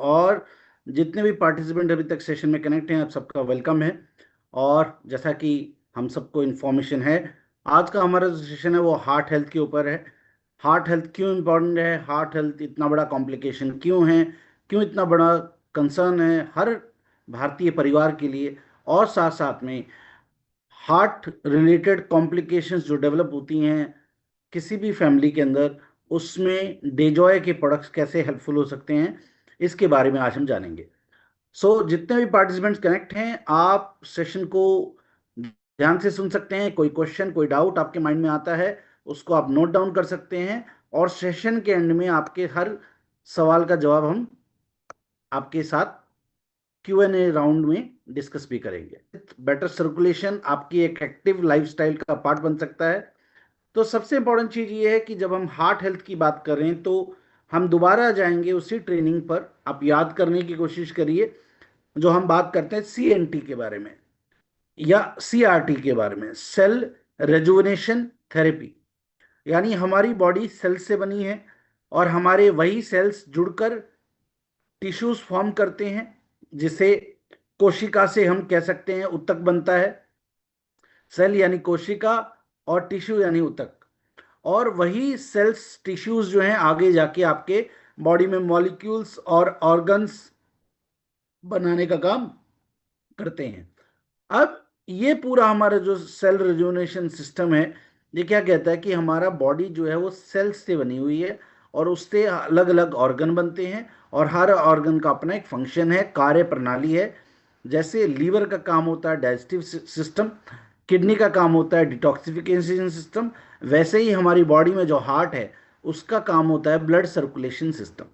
और जितने भी पार्टिसिपेंट अभी तक सेशन में कनेक्ट हैं, आप सबका वेलकम है। और जैसा कि हम सबको इन्फॉर्मेशन है, आज का हमारा जो सेशन है वो हार्ट हेल्थ के ऊपर है। हार्ट हेल्थ क्यों इम्पोर्टेंट है, हार्ट हेल्थ इतना बड़ा कॉम्प्लिकेशन क्यों है, क्यों इतना बड़ा कंसर्न है हर भारतीय परिवार के लिए। और साथ साथ में हार्ट रिलेटेड कॉम्प्लिकेशंस जो डेवलप होती हैं किसी भी फैमिली के अंदर, उसमें डेजॉय के प्रोडक्ट्स कैसे हेल्पफुल हो सकते हैं, इसके बारे में आज हम जानेंगे। जितने भी पार्टिसिपेंट्स कनेक्ट हैं, आप सेशन को ध्यान से सुन सकते हैं। कोई क्वेश्चन, कोई डाउट आपके माइंड में आता है, उसको आप नोट डाउन कर सकते हैं। और सेशन के एंड में आपके हर सवाल का जवाब हम आपके साथ Q&A राउंड में डिस्कस भी करेंगे। बेटर सर्कुलेशन आपकी एक एक्टिव लाइफस्टाइल का पार्ट बन सकता है। तो सबसे इंपॉर्टेंट चीज ये है कि जब हम हार्ट हेल्थ की बात कर रहे हैं तो हम दोबारा जाएंगे उसी ट्रेनिंग पर। आप याद करने की कोशिश करिए जो हम बात करते हैं CNT के बारे में या CRT के बारे में, सेल रेजुविनेशन थेरेपी। यानी हमारी बॉडी सेल से बनी है और हमारे वही सेल्स जुड़कर टिश्यूज फॉर्म करते हैं, जिसे कोशिका से हम कह सकते हैं ऊतक बनता है। सेल यानी कोशिका और टिश्यू यानी ऊतक। और वही सेल्स टिश्यूज जो हैं आगे जाके आपके बॉडी में मॉलिक्यूल्स और ऑर्गन्स बनाने का काम करते हैं। अब ये पूरा हमारा जो सेल रिजुविनेशन सिस्टम है, ये क्या कहता है कि हमारा बॉडी जो है वो सेल्स से बनी हुई है और उससे अलग अलग ऑर्गन बनते हैं और हर ऑर्गन का अपना एक फंक्शन है, कार्य प्रणाली है। जैसे लीवर का काम होता है डाइजेस्टिव सिस्टम, किडनी का काम होता है डिटॉक्सिफिकेशन सिस्टम, वैसे ही हमारी बॉडी में जो हार्ट है उसका काम होता है ब्लड सर्कुलेशन सिस्टम।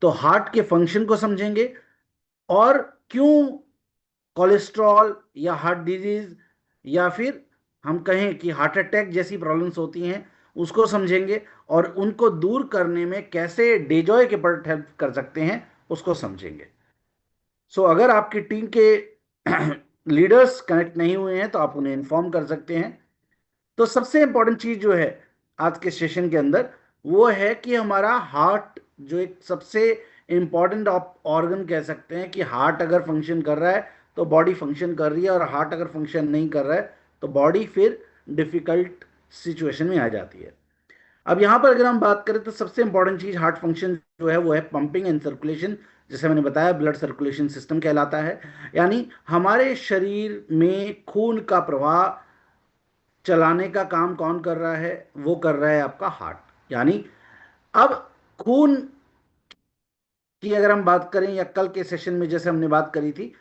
तो हार्ट के फंक्शन को समझेंगे और क्यों कोलेस्ट्रॉल या हार्ट डिजीज या फिर हम कहें कि हार्ट अटैक जैसी प्रॉब्लम्स होती हैं उसको समझेंगे और उनको दूर करने में कैसे डेजॉय के प्रोडक्ट हेल्प कर सकते हैं उसको समझेंगे। अगर आपकी टीम के लीडर्स कनेक्ट नहीं हुए हैं तो आप उन्हें इन्फॉर्म कर सकते हैं। तो सबसे इंपॉर्टेंट चीज जो है आज के सेशन के अंदर वो है कि हमारा हार्ट जो एक सबसे इंपॉर्टेंट ऑर्गन कह सकते हैं कि हार्ट अगर फंक्शन कर रहा है तो बॉडी फंक्शन कर रही है, और हार्ट अगर फंक्शन नहीं कर रहा है तो बॉडी फिर डिफिकल्ट सिचुएशन में आ जाती है। अब यहाँ पर अगर हम बात करें तो सबसे इंपॉर्टेंट चीज हार्ट फंक्शन जो है वो है पंपिंग एंड सर्कुलेशन। जैसे मैंने बताया, ब्लड सर्कुलेशन सिस्टम कहलाता है। यानी हमारे शरीर में खून का प्रवाह चलाने का काम कौन कर रहा है, वो कर रहा है आपका हार्ट। यानी अब खून की अगर हम बात करें या कल के सेशन में जैसे हमने बात करी थी,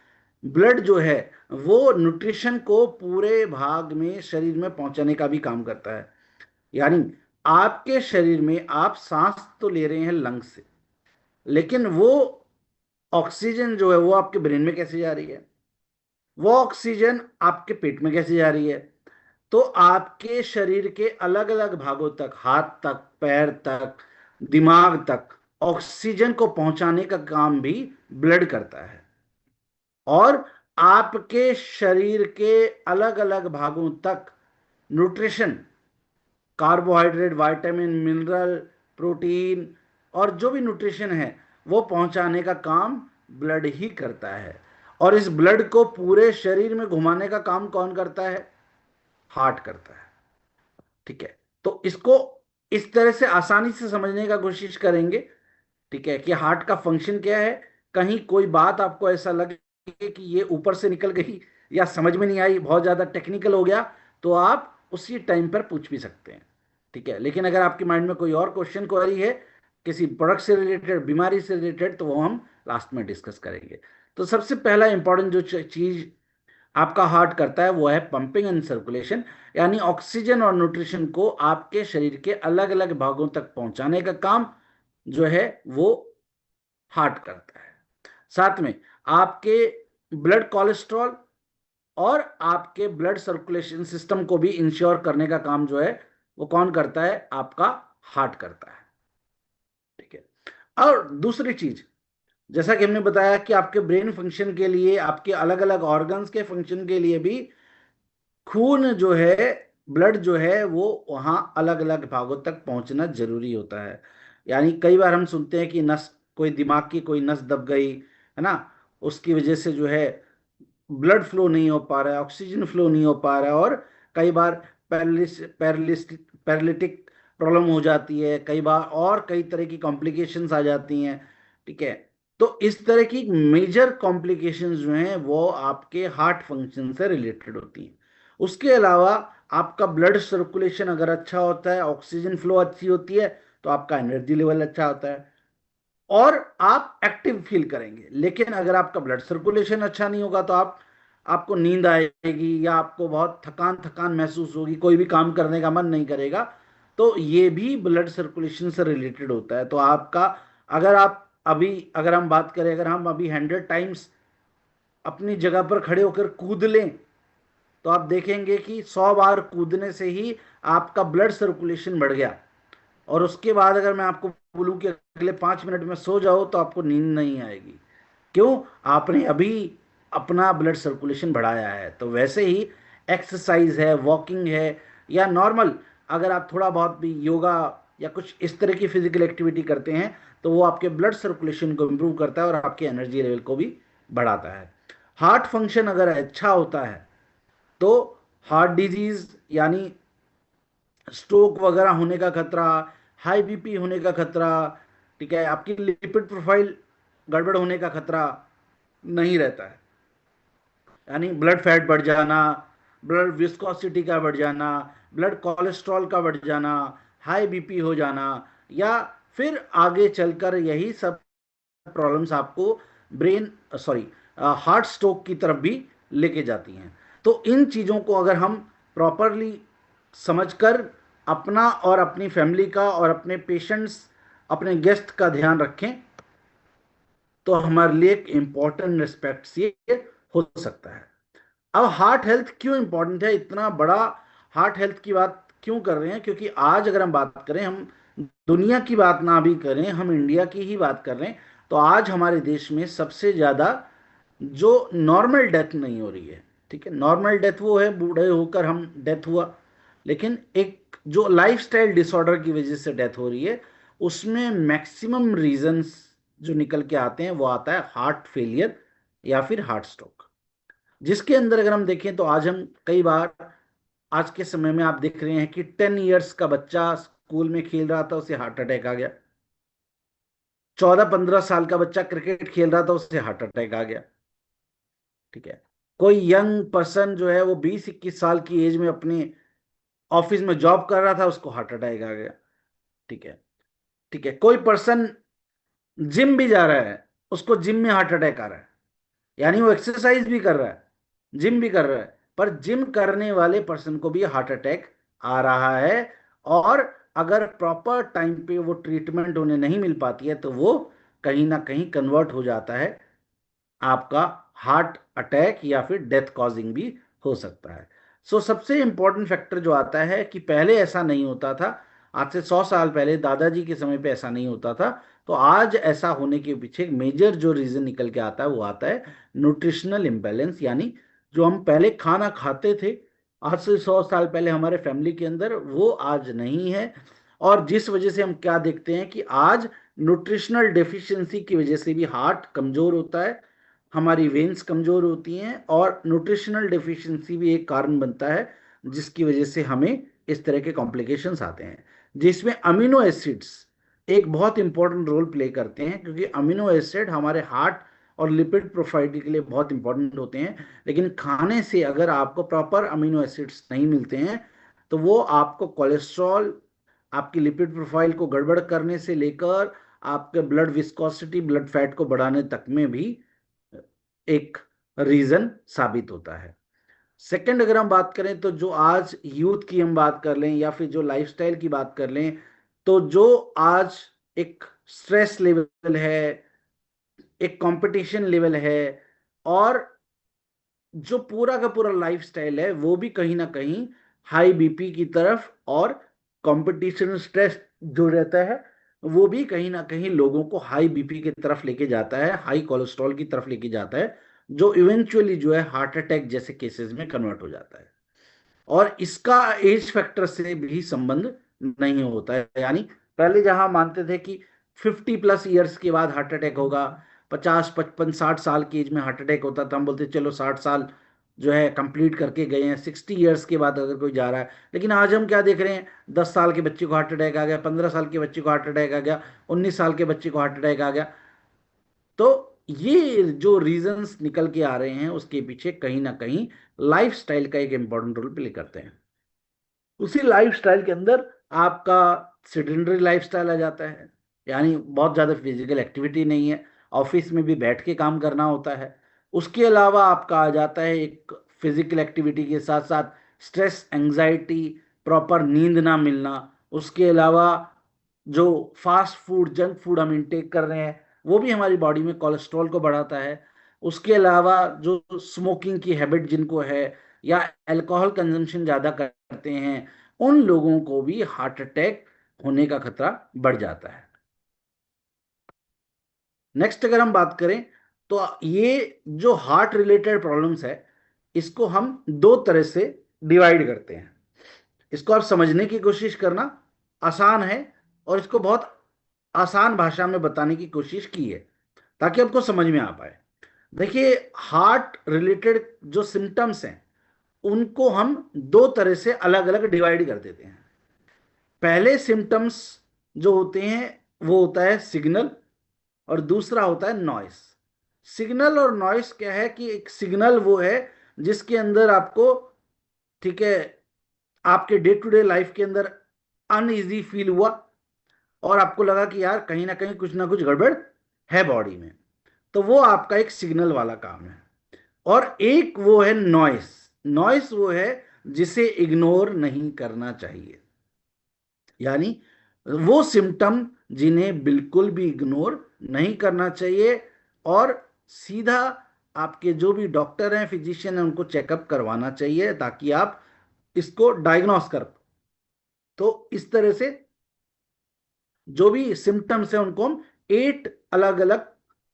ब्लड जो है वो न्यूट्रिशन को पूरे भाग में शरीर में पहुंचाने का भी काम करता है। यानी आपके शरीर में आप सांस तो ले रहे हैं लंग से, लेकिन वो ऑक्सीजन जो है वो आपके ब्रेन में कैसे जा रही है, वो ऑक्सीजन आपके पेट में कैसे जा रही है। तो आपके शरीर के अलग अलग भागों तक, हाथ तक, पैर तक, दिमाग तक ऑक्सीजन को पहुंचाने का काम भी ब्लड करता है। और आपके शरीर के अलग अलग भागों तक nutrition, carbohydrate, vitamin, mineral, protein और जो भी न्यूट्रिशन है वो पहुंचाने का काम ब्लड ही करता है। और इस ब्लड को पूरे शरीर में घुमाने का काम कौन करता है? हार्ट करता है। ठीक है, तो इसको इस तरह से आसानी से समझने का कोशिश करेंगे। ठीक है, कि हार्ट का फंक्शन क्या है। कहीं कोई बात आपको ऐसा लगे कि ये ऊपर से निकल गई या समझ में नहीं आई, बहुत ज्यादा टेक्निकल हो गया, तो आप उसी टाइम पर पूछ भी सकते हैं। ठीक है, लेकिन अगर आपके माइंड में कोई और क्वेश्चन क्वेरी है किसी प्रोडक्ट से रिलेटेड, बीमारी से रिलेटेड, तो वो हम लास्ट में डिस्कस करेंगे। तो सबसे पहला इंपॉर्टेंट जो चीज आपका हार्ट करता है वो है पंपिंग एंड सर्कुलेशन। यानी ऑक्सीजन और न्यूट्रिशन को आपके शरीर के अलग अलग भागों तक पहुंचाने का काम जो है वो हार्ट करता है। साथ में आपके ब्लड कोलेस्ट्रॉल और आपके ब्लड सर्कुलेशन सिस्टम को भी इंश्योर करने का काम जो है वो कौन करता है? आपका हार्ट करता है। ठीक है, और दूसरी चीज, जैसा कि हमने बताया कि आपके ब्रेन फंक्शन के लिए, आपके अलग अलग ऑर्गन्स के फंक्शन के लिए भी खून जो है, ब्लड जो है वो वहां अलग अलग भागों तक पहुंचना जरूरी होता है। यानी कई बार हम सुनते हैं कि नस कोई दिमाग की कोई नस दब गई है ना, उसकी वजह से जो है ब्लड फ्लो नहीं हो पा रहा है, ऑक्सीजन फ्लो नहीं हो पा रहा है, और कई बार पैरालिटिक प्रॉब्लम हो जाती है, कई बार और कई तरह की कॉम्प्लिकेशंस आ जाती हैं। ठीक है, तो इस तरह की मेजर कॉम्प्लिकेशंस जो हैं वो आपके हार्ट फंक्शन से रिलेटेड होती हैं। उसके अलावा आपका ब्लड सर्कुलेशन अगर अच्छा होता है, ऑक्सीजन फ्लो अच्छी होती है, तो आपका एनर्जी लेवल अच्छा होता है और आप एक्टिव फील करेंगे। लेकिन अगर आपका ब्लड सर्कुलेशन अच्छा नहीं होगा तो आपको नींद आएगी या आपको बहुत थकान थकान महसूस होगी, कोई भी काम करने का मन नहीं करेगा। तो ये भी ब्लड सर्कुलेशन से रिलेटेड होता है। तो आपका, अगर आप अभी, अगर हम बात करें, अगर हम अभी 100 टाइम्स अपनी जगह पर खड़े होकर कूद लें, तो आप देखेंगे कि 100 बार कूदने से ही आपका ब्लड सर्कुलेशन बढ़ गया। और उसके बाद अगर मैं आपको बोलूं कि अगले 5 मिनट में सो जाओ, तो आपको नींद नहीं आएगी। क्यों? आपने अभी अपना ब्लड सर्कुलेशन बढ़ाया है। तो वैसे ही एक्सरसाइज है, वॉकिंग है, या नॉर्मल अगर आप थोड़ा बहुत भी योगा या कुछ इस तरह की फिजिकल एक्टिविटी करते हैं, तो वो आपके ब्लड सर्कुलेशन को इम्प्रूव करता है और आपके एनर्जी लेवल को भी बढ़ाता है। हार्ट फंक्शन अगर अच्छा होता है तो हार्ट डिजीज यानी स्ट्रोक वगैरह होने का खतरा, हाई बीपी होने का खतरा, ठीक है, आपकी लिपिड प्रोफाइल गड़बड़ होने का खतरा नहीं रहता है। यानी ब्लड फैट बढ़ जाना, ब्लड विस्कोसिटी का बढ़ जाना, ब्लड कोलेस्ट्रॉल का बढ़ जाना, हाई बीपी हो जाना, या फिर आगे चलकर यही सब प्रॉब्लम्स आपको ब्रेन, सॉरी, हार्ट स्ट्रोक की तरफ भी लेके जाती हैं। तो इन चीज़ों को अगर हम प्रॉपरली समझकर अपना और अपनी फैमिली का और अपने पेशेंट्स, अपने गेस्ट का ध्यान रखें, तो हमारे लिए एक इम्पॉर्टेंट रिस्पेक्ट ये हो सकता है। अब हार्ट हेल्थ क्यों इंपॉर्टेंट है, इतना बड़ा हार्ट हेल्थ की बात क्यों कर रहे हैं? क्योंकि आज अगर हम बात करें, हम दुनिया की बात ना भी करें, हम इंडिया की ही बात कर रहे हैं, तो आज हमारे देश में सबसे ज्यादा जो नॉर्मल डेथ नहीं हो रही है, ठीक है, नॉर्मल डेथ वो है बूढ़े होकर हम डेथ हुआ, लेकिन एक जो लाइफस्टाइल डिसऑर्डर की वजह से डेथ हो रही है, उसमें मैक्सिमम रीजंस जो निकल के आते हैं वो आता है हार्ट फेलियर या फिर हार्ट स्ट्रोक। जिसके अंदर अगर हम देखें तो आज हम कई बार, आज के समय में आप देख रहे हैं कि 10 इयर्स का बच्चा स्कूल में खेल रहा था, उसे हार्ट अटैक आ गया। 14-15 साल का बच्चा क्रिकेट खेल रहा था, उसे हार्ट अटैक आ गया। ठीक है, कोई यंग पर्सन जो है वो 20-21 साल की एज में अपने ऑफिस में जॉब कर रहा था, उसको हार्ट अटैक आ गया। ठीक है, ठीक है, कोई पर्सन जिम भी जा रहा है, उसको जिम में हार्ट अटैक आ रहा है। यानी वो एक्सरसाइज भी कर रहा है, जिम भी कर रहा है, पर जिम करने वाले पर्सन को भी हार्ट अटैक आ रहा है। और अगर प्रॉपर टाइम पे वो ट्रीटमेंट उन्हें नहीं मिल पाती है, तो वो कहीं ना कहीं कन्वर्ट हो जाता है, आपका हार्ट अटैक या फिर डेथ कॉजिंग भी हो सकता है। सो सबसे इंपॉर्टेंट फैक्टर जो आता है कि पहले ऐसा नहीं होता था, आज से 100 साल पहले दादाजी के समय पे ऐसा नहीं होता था। तो आज ऐसा होने के पीछे एक मेजर जो रीजन निकल के आता है वो आता है न्यूट्रिशनल इम्बैलेंस। यानी जो हम पहले खाना खाते थे आज से 100 साल पहले हमारे फैमिली के अंदर, वो आज नहीं है। और जिस वजह से हम क्या देखते हैं कि आज न्यूट्रिशनल डेफिशिएंसी की वजह से भी हार्ट कमजोर होता है, हमारी वेन्स कमजोर होती हैं, और न्यूट्रिशनल डेफिशिएंसी भी एक कारण बनता है जिसकी वजह से हमें इस तरह के कॉम्प्लिकेशंस आते हैं, जिसमें अमीनो एसिड्स एक बहुत इंपॉर्टेंट रोल प्ले करते हैं। क्योंकि अमीनो एसिड हमारे हार्ट और लिपिड प्रोफाइल के लिए बहुत इंपॉर्टेंट होते हैं, लेकिन खाने से अगर आपको प्रॉपर अमीनो एसिड्स नहीं मिलते हैं, तो वो आपको कोलेस्ट्रॉल, आपकी लिपिड प्रोफाइल को गड़बड़ करने से लेकर आपके ब्लड विस्कोसिटी, ब्लड फैट को बढ़ाने तक में भी एक रीजन साबित होता है। सेकंड, अगर हम बात करें तो जो आज यूथ की हम बात कर लें या फिर जो लाइफस्टाइल की बात कर लें, तो जो आज एक स्ट्रेस लेवल है, एक कंपटीशन लेवल है, और जो पूरा का पूरा लाइफस्टाइल है वो भी कहीं ना कहीं हाई बीपी की तरफ, और कंपटीशन स्ट्रेस जो रहता है वो भी कहीं ना कहीं लोगों को हाई बीपी की तरफ लेके जाता है, हाई कोलेस्ट्रॉल की तरफ लेके जाता है, जो इवेंचुअली जो है हार्ट अटैक जैसे केसेस में कन्वर्ट हो जाता है। और इसका एज फैक्टर से भी संबंध नहीं होता है। यानी पहले जहां मानते थे कि 50+ ईयर्स के बाद हार्ट अटैक होगा, 50, 55, 60 साल की एज में हार्ट अटैक होता था, हम बोलते चलो 60 साल जो है कंप्लीट करके गए हैं, 60 ईयर्स के बाद अगर कोई जा रहा है। लेकिन आज हम क्या देख रहे हैं, 10 साल के बच्चे को हार्ट अटैक आ गया, 15 साल के बच्चे को हार्ट अटैक आ गया, 19 साल के बच्चे को हार्ट अटैक आ गया। तो ये जो रीजंस निकल के आ रहे हैं उसके पीछे कहीं ना कहीं लाइफस्टाइल का एक इंपॉर्टेंट रोल प्ले करते हैं। उसी लाइफस्टाइल के अंदर आपका सेडेंटरी लाइफस्टाइल आ जाता है, यानी बहुत ज़्यादा फिजिकल एक्टिविटी नहीं है, ऑफिस में भी बैठ के काम करना होता है। उसके अलावा आपका आ जाता है एक फिजिकल एक्टिविटी के साथ साथ स्ट्रेस, एंजाइटी, प्रॉपर नींद ना मिलना। उसके अलावा जो फास्ट फूड, जंक फूड हम इंटेक कर रहे हैं वो भी हमारी बॉडी में कोलेस्ट्रॉल को बढ़ाता है। उसके अलावा जो स्मोकिंग की हैबिट जिनको है या अल्कोहल कंजम्पशन ज़्यादा करते हैं, उन लोगों को भी हार्ट अटैक होने का खतरा बढ़ जाता है। नेक्स्ट अगर हम बात करें तो ये जो हार्ट रिलेटेड प्रॉब्लम्स है इसको हम दो तरह से डिवाइड करते हैं। इसको आप समझने की कोशिश करना आसान है, और इसको बहुत आसान भाषा में बताने की कोशिश की है ताकि आपको समझ में आ पाए। देखिए, हार्ट रिलेटेड जो सिम्टम्स हैं उनको हम दो तरह से अलग अलग डिवाइड कर देते हैं। पहले सिम्टम्स जो होते हैं वो होता है सिग्नल, और दूसरा होता है नॉइस। सिग्नल और नॉइस क्या है कि एक सिग्नल वो है जिसके अंदर आपको, ठीक है, आपके डे टू डे लाइफ के अंदर अनईजी फील हुआ और आपको लगा कि यार कहीं ना कुछ गड़बड़ है बॉडी में, तो वो आपका एक सिग्नल वाला काम है। और एक वो है नॉइस। नॉइस वो है जिसे इग्नोर नहीं करना चाहिए, यानी वो सिम्टम जिन्हें बिल्कुल भी इग्नोर नहीं करना चाहिए, और सीधा आपके जो भी डॉक्टर हैं, फिजिशियन हैं, उनको चेकअप करवाना चाहिए ताकि आप इसको डायग्नोस कर। तो इस तरह से जो भी सिम्टम्स हैं उनको हम एट अलग अलग,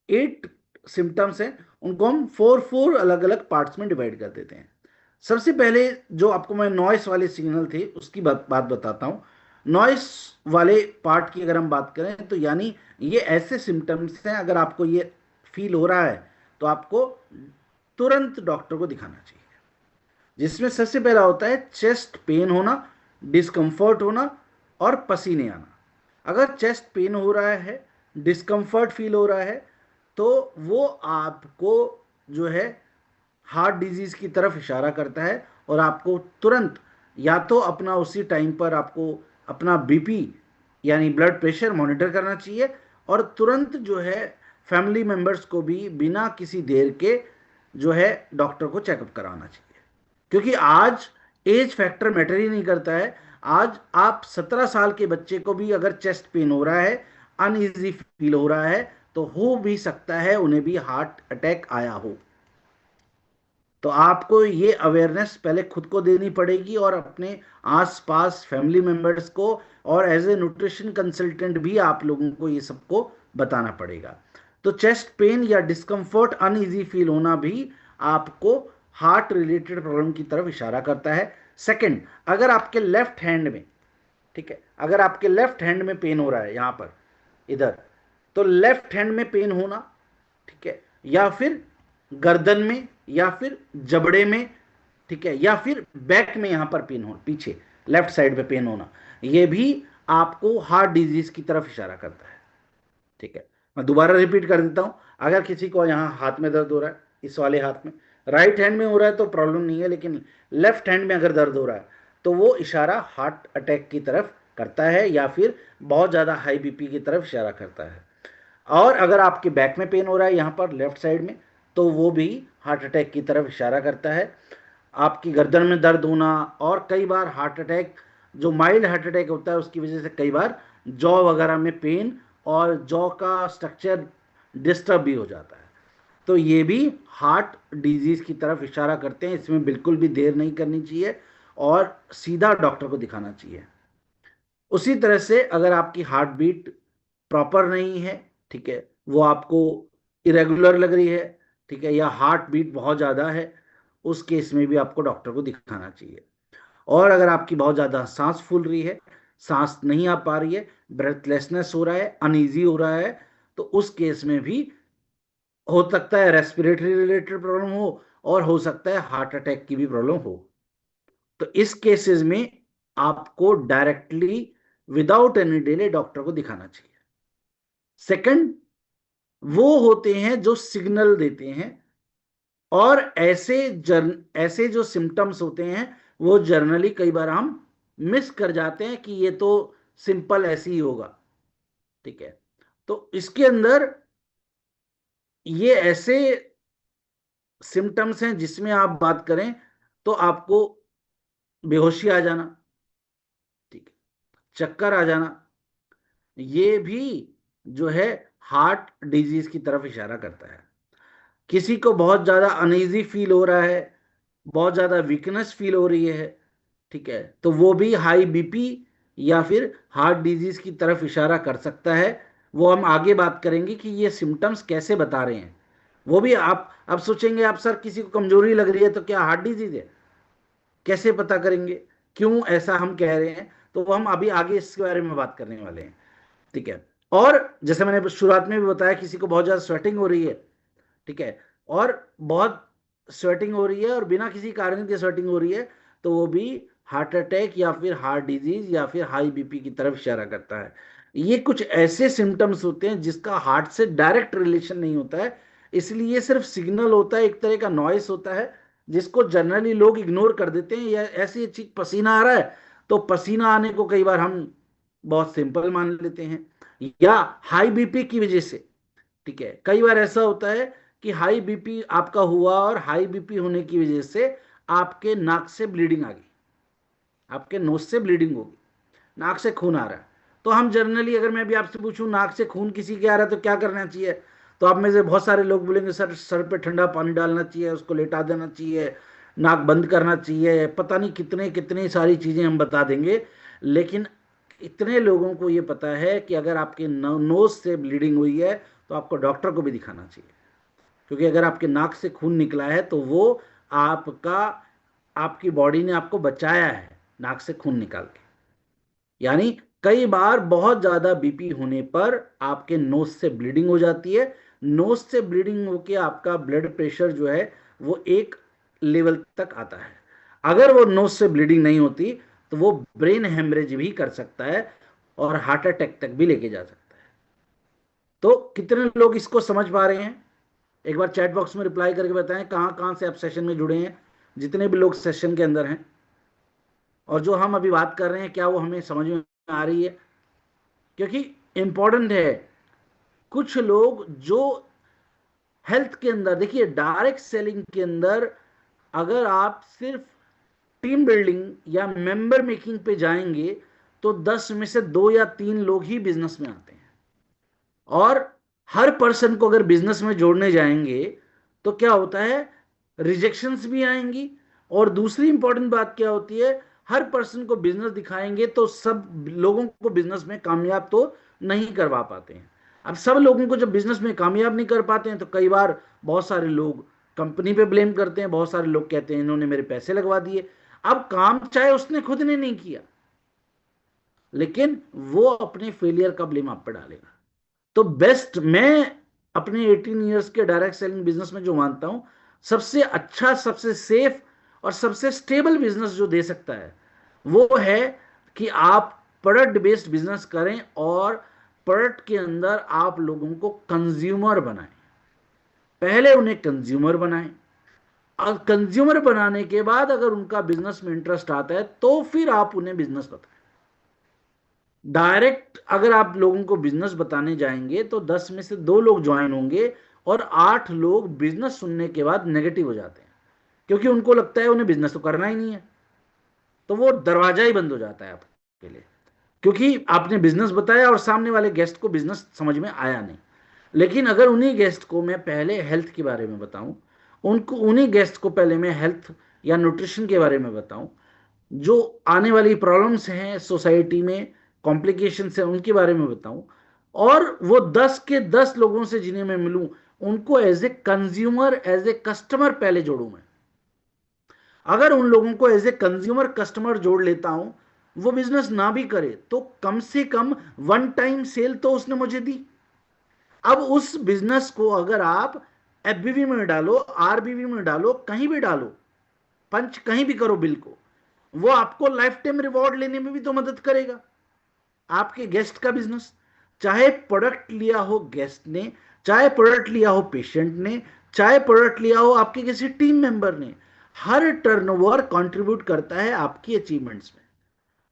8 सिम्टम्स हैं उनको हम फोर फोर अलग अलग पार्ट्स में डिवाइड कर देते हैं। सबसे पहले जो आपको मैं नॉइस वाले सिग्नल थे उसकी बात बताता हूँ। नॉइस वाले पार्ट की अगर हम बात करें तो यानी ये ऐसे सिम्टम्स हैं, अगर आपको ये फील हो रहा है तो आपको तुरंत डॉक्टर को दिखाना चाहिए। जिसमें सबसे पहला होता है चेस्ट पेन होना, डिस्कम्फर्ट होना और पसीने आना। अगर चेस्ट पेन हो रहा है, डिस्कम्फर्ट फील हो रहा है, तो वो आपको जो है हार्ट डिजीज की तरफ इशारा करता है, और आपको तुरंत या तो अपना उसी टाइम पर आपको अपना बीपी यानी ब्लड प्रेशर मॉनिटर करना चाहिए, और तुरंत जो है फैमिली मेंबर्स को भी बिना किसी देर के जो है डॉक्टर को चेकअप कराना चाहिए। क्योंकि आज एज फैक्टर मैटर ही नहीं करता है। आज आप 17 साल के बच्चे को भी अगर चेस्ट पेन हो रहा है, अनईजी फील हो रहा है, तो हो भी सकता है उन्हें भी हार्ट अटैक आया हो। तो आपको ये अवेयरनेस पहले खुद को देनी पड़ेगी और अपने आसपास फैमिली मेंबर्स को, और एज ए न्यूट्रिशन कंसल्टेंट भी आप लोगों को ये सबको बताना पड़ेगा। तो चेस्ट पेन या डिस्कम्फर्ट, अनईजी फील होना भी आपको हार्ट रिलेटेड प्रॉब्लम की तरफ इशारा करता है। सेकंड, अगर आपके लेफ्ट हैंड में, ठीक है, अगर आपके लेफ्ट हैंड में पेन हो रहा है यहां पर, इधर, तो लेफ्ट हैंड में पेन होना, ठीक है, या फिर गर्दन में, या फिर जबड़े में, ठीक है, या फिर बैक में यहां पर पेन हो, पीछे लेफ्ट साइड पे पेन होना, ये भी आपको हार्ट डिजीज की तरफ इशारा करता है। ठीक है, मैं दोबारा रिपीट कर देता हूं। अगर किसी को यहां हाथ में दर्द हो रहा है, इस वाले हाथ में, राइट हैंड में हो रहा है तो प्रॉब्लम नहीं है, लेकिन लेफ्ट हैंड में अगर दर्द हो रहा है तो वो इशारा हार्ट अटैक की तरफ करता है, या फिर बहुत ज़्यादा हाई बीपी की तरफ इशारा करता है। और अगर आपके बैक में पेन हो रहा है यहाँ पर लेफ्ट साइड में, तो वो भी हार्ट अटैक की तरफ इशारा करता है। आपकी गर्दन में दर्द होना, और कई बार हार्ट अटैक, जो माइल्ड हार्ट अटैक होता है उसकी वजह से कई बार जॉ वगैरह में पेन और जॉ का स्ट्रक्चर डिस्टर्ब भी हो जाता है, तो ये भी हार्ट डिजीज की तरफ इशारा करते हैं। इसमें बिल्कुल भी देर नहीं करनी चाहिए और सीधा डॉक्टर को दिखाना चाहिए। उसी तरह से अगर आपकी हार्ट बीट प्रॉपर नहीं है, ठीक है, वो आपको इरेगुलर लग रही है, ठीक है, या हार्ट बीट बहुत ज़्यादा है, उस केस में भी आपको डॉक्टर को दिखाना चाहिए। और अगर आपकी बहुत ज़्यादा सांस फूल रही है, सांस नहीं आ पा रही है, ब्रेथलेसनेस हो रहा है, अनईजी हो रहा है, तो उस केस में भी हो सकता है रेस्पिरेटरी रिलेटेड प्रॉब्लम हो, और हो सकता है हार्ट अटैक की भी प्रॉब्लम हो। तो इस केसेस में आपको directly without any delay doctor को दिखाना चाहिए। सेकंड, वो होते हैं जो सिग्नल देते हैं, और ऐसे जो सिम्टम्स होते हैं वो जर्नली कई बार हम मिस कर जाते हैं कि ये तो सिंपल ऐसे ही होगा। ठीक है, तो इसके अंदर ये ऐसे सिम्टम्स हैं जिसमें आप बात करें तो आपको बेहोशी आ जाना, ठीक है, चक्कर आ जाना, ये भी जो है हार्ट डिजीज की तरफ इशारा करता है। किसी को बहुत ज्यादा अनईजी फील हो रहा है, बहुत ज्यादा वीकनेस फील हो रही है, ठीक है, तो वो भी हाई बीपी या फिर हार्ट डिजीज की तरफ इशारा कर सकता है। वो हम आगे बात करेंगे कि ये सिम्टम्स कैसे बता रहे हैं। वो भी आप अब सोचेंगे, आप सर किसी को कमजोरी लग रही है तो क्या हार्ट डिजीज है, कैसे पता करेंगे, क्यों ऐसा हम कह रहे हैं, तो वो हम अभी आगे इसके बारे में बात करने वाले हैं। ठीक है, और जैसे मैंने शुरुआत में भी बताया, किसी को बहुत ज्यादा स्वेटिंग हो रही है, ठीक है, और बहुत स्वेटिंग हो रही है और बिना किसी कारण के स्वेटिंग हो रही है, तो वो भी हार्ट अटैक या फिर हार्ट डिजीज या फिर हाई बीपी की तरफ इशारा करता है। ये कुछ ऐसे सिम्टम्स होते हैं जिसका हार्ट से डायरेक्ट रिलेशन नहीं होता है, इसलिए ये सिर्फ सिग्नल होता है, एक तरह का नॉइस होता है जिसको जनरली लोग इग्नोर कर देते हैं। या ऐसी चीज, पसीना आ रहा है तो पसीना आने को कई बार हम बहुत सिंपल मान लेते हैं, या हाई बीपी की वजह से। ठीक है, कई बार ऐसा होता है कि हाई बीपी आपका हुआ और हाई बीपी होने की वजह से आपके नाक से ब्लीडिंग आ गई, आपके नोज से ब्लीडिंग होगी, नाक से खून आ रहा है। तो हम जनरली, अगर मैं भी आपसे पूछूं नाक से खून किसी के आ रहा है तो क्या करना चाहिए, तो आप में से बहुत सारे लोग बोलेंगे सर सर पे ठंडा पानी डालना चाहिए, उसको लेटा देना चाहिए, नाक बंद करना चाहिए, पता नहीं कितने कितनी सारी चीजें हम बता देंगे। लेकिन इतने लोगों को ये पता है कि अगर आपके नोज से ब्लीडिंग हुई है तो आपको डॉक्टर को भी दिखाना चाहिए, क्योंकि अगर आपके नाक से खून निकला है तो वो आपका, आपकी बॉडी ने आपको बचाया है नाक से खून निकाल के। यानी कई बार बहुत ज्यादा बीपी होने पर आपके नोज से ब्लीडिंग हो जाती है, नोज से ब्लीडिंग होके आपका ब्लड प्रेशर जो है वो एक लेवल तक आता है। अगर वो नोज से ब्लीडिंग नहीं होती तो वो ब्रेन हेमरेज भी कर सकता है और हार्ट अटैक तक भी लेके जा सकता है। तो कितने लोग इसको समझ पा रहे हैं, एक बार चैट बॉक्स में रिप्लाई करके बताएं कहां कहां से आप सेशन में जुड़े हैं, जितने भी लोग सेशन के अंदर हैं, और जो हम अभी बात कर रहे हैं क्या वो हमें समझ में आ रही है, क्योंकि इंपॉर्टेंट है। कुछ लोग जो हेल्थ के अंदर, देखिए डायरेक्ट सेलिंग के अंदर अगर आप सिर्फ टीम बिल्डिंग या मेंबर मेकिंग पे जाएंगे तो 10 में से 2 या 3 लोग ही बिजनेस में आते हैं। और हर पर्सन को अगर बिजनेस में जोड़ने जाएंगे तो क्या होता है, रिजेक्शंस भी आएंगी। और दूसरी इंपॉर्टेंट बात क्या होती है, हर पर्सन को बिजनेस दिखाएंगे तो सब लोगों को बिजनेस में कामयाब तो नहीं करवा पाते हैं। अब सब लोगों को जब बिजनेस में कामयाब नहीं कर पाते हैं तो कई बार बहुत सारे लोग कंपनी पे ब्लेम करते हैं, बहुत सारे लोग कहते हैं इन्होंने मेरे पैसे लगवा दिए। अब काम चाहे उसने खुद ने नहीं किया, लेकिन वो अपने फेलियर का ब्लेम आप पर डालेगा। तो बेस्ट, मैं अपने 18 इयर्स के डायरेक्ट सेलिंग बिजनेस में जो मानता हूं, सबसे अच्छा, सबसे सेफ और सबसे स्टेबल बिजनेस जो दे सकता है वो है कि आप प्रोडक्ट बेस्ड बिजनेस करें और प्रोडक्ट के अंदर आप लोगों को कंज्यूमर बनाएं। पहले उन्हें कंज्यूमर बनाएं, और कंज्यूमर बनाने के बाद अगर उनका बिजनेस में इंटरेस्ट आता है तो फिर आप उन्हें बिजनेस बताएं। डायरेक्ट अगर आप लोगों को बिजनेस बताने जाएंगे तो 10 में से 2 लोग ज्वाइन होंगे और 8 लोग बिजनेस सुनने के बाद नेगेटिव हो जाते हैं, क्योंकि उनको लगता है उन्हें बिजनेस तो करना ही नहीं है, तो वो दरवाजा ही बंद हो जाता है आपके लिए, क्योंकि आपने बिजनेस बताया और सामने वाले गेस्ट को बिजनेस समझ में आया नहीं। लेकिन अगर उन्हीं गेस्ट को मैं पहले हेल्थ के बारे में बताऊं, उनको उन्हीं गेस्ट को पहले मैं हेल्थ या न्यूट्रिशन के बारे में बताऊं, जो आने वाली प्रॉब्लम्स हैं सोसाइटी में, कॉम्प्लिकेशंस हैं उनके बारे में बताऊं, और वो 10 के 10 लोगों से जिन्हें मैं मिलूं उनको as a consumer, as a customer पहले जोड़ूं मैं। अगर उन लोगों को एज ए कंज्यूमर कस्टमर जोड़ लेता हूं वो बिजनेस ना भी करे तो कम से कम वन टाइम सेल तो उसने मुझे दी। अब उस बिजनेस को अगर आप एफबीवी में डालो, आरबीवी में डालो, कहीं भी डालो, पंच कहीं भी करो बिल को, वो आपको लाइफ टाइम रिवॉर्ड लेने में भी तो मदद करेगा। आपके गेस्ट का बिजनेस, चाहे प्रोडक्ट लिया हो गेस्ट ने, चाहे प्रोडक्ट लिया हो पेशेंट ने, चाहे प्रोडक्ट लिया हो आपके किसी टीम मेंबर ने, हर टर्नओवर कंट्रीब्यूट करता है आपकी अचीवमेंट्स में।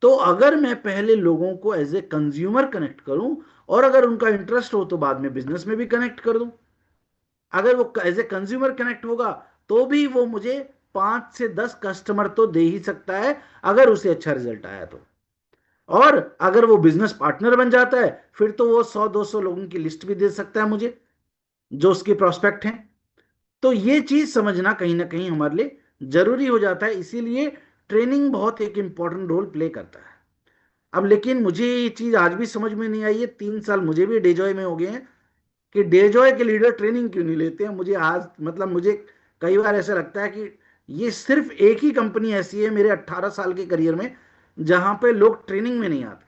तो अगर मैं पहले लोगों को एज ए कंज्यूमर कनेक्ट करूं, और अगर उनका इंटरेस्ट हो तो बाद में बिजनेस में भी कनेक्ट कर दूं। अगर वो एज ए कंज्यूमर कनेक्ट होगा तो भी वो मुझे 5 से 10 कस्टमर तो दे ही सकता है, अगर उसे अच्छा रिजल्ट आया तो। और अगर वो बिजनेस पार्टनर बन जाता है फिर तो वो 100-200 लोगों की लिस्ट भी दे सकता है मुझे, जो उसके प्रोस्पेक्ट हैं। तो ये चीज समझना कहीं ना कहीं हमारे लिए जरूरी हो जाता है, इसीलिए ट्रेनिंग बहुत एक इंपॉर्टेंट रोल प्ले करता है। अब लेकिन मुझे ये चीज आज भी समझ में नहीं आई है, 3 साल मुझे भी डेजॉय में हो गए हैं, कि डेजॉय के लीडर ट्रेनिंग क्यों नहीं लेते हैं। मुझे आज मतलब मुझे कई बार ऐसा लगता है कि ये सिर्फ एक ही कंपनी ऐसी है मेरे 18 साल के करियर में जहां पे लोग ट्रेनिंग में नहीं आते।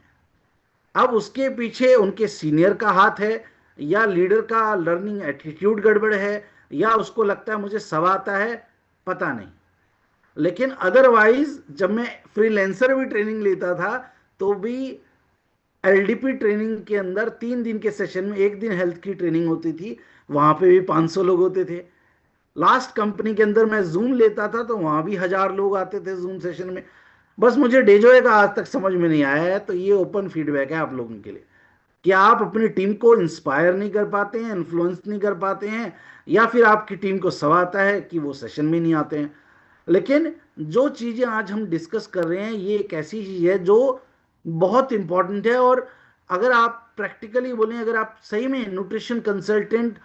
अब उसके पीछे उनके सीनियर का हाथ है, या लीडर का लर्निंग एटीट्यूड गड़बड़ है, या उसको लगता है मुझे सब आता है, पता नहीं। लेकिन अदरवाइज जब मैं फ्रीलैंसर भी ट्रेनिंग लेता था तो भी एलडीपी ट्रेनिंग के अंदर 3 दिन के सेशन में एक दिन हेल्थ की ट्रेनिंग होती थी, वहां पे भी 500 लोग होते थे। लास्ट कंपनी के अंदर मैं जूम लेता था तो वहां भी 1000 लोग आते थे जूम सेशन में। बस मुझे डेजोए का आज तक समझ में नहीं आया है, तो ये ओपन फीडबैक है आप लोगों के लिए, कि आप अपनी टीम को इंस्पायर नहीं कर पाते हैं, इन्फ्लुएंस नहीं कर पाते हैं, या फिर आपकी टीम को सब आता है कि वो सेशन में नहीं आते हैं। लेकिन जो चीजें आज हम डिस्कस कर रहे हैं ये एक ऐसी चीज है जो बहुत इंपॉर्टेंट है। और अगर आप प्रैक्टिकली बोलें, अगर आप सही में न्यूट्रिशन कंसल्टेंट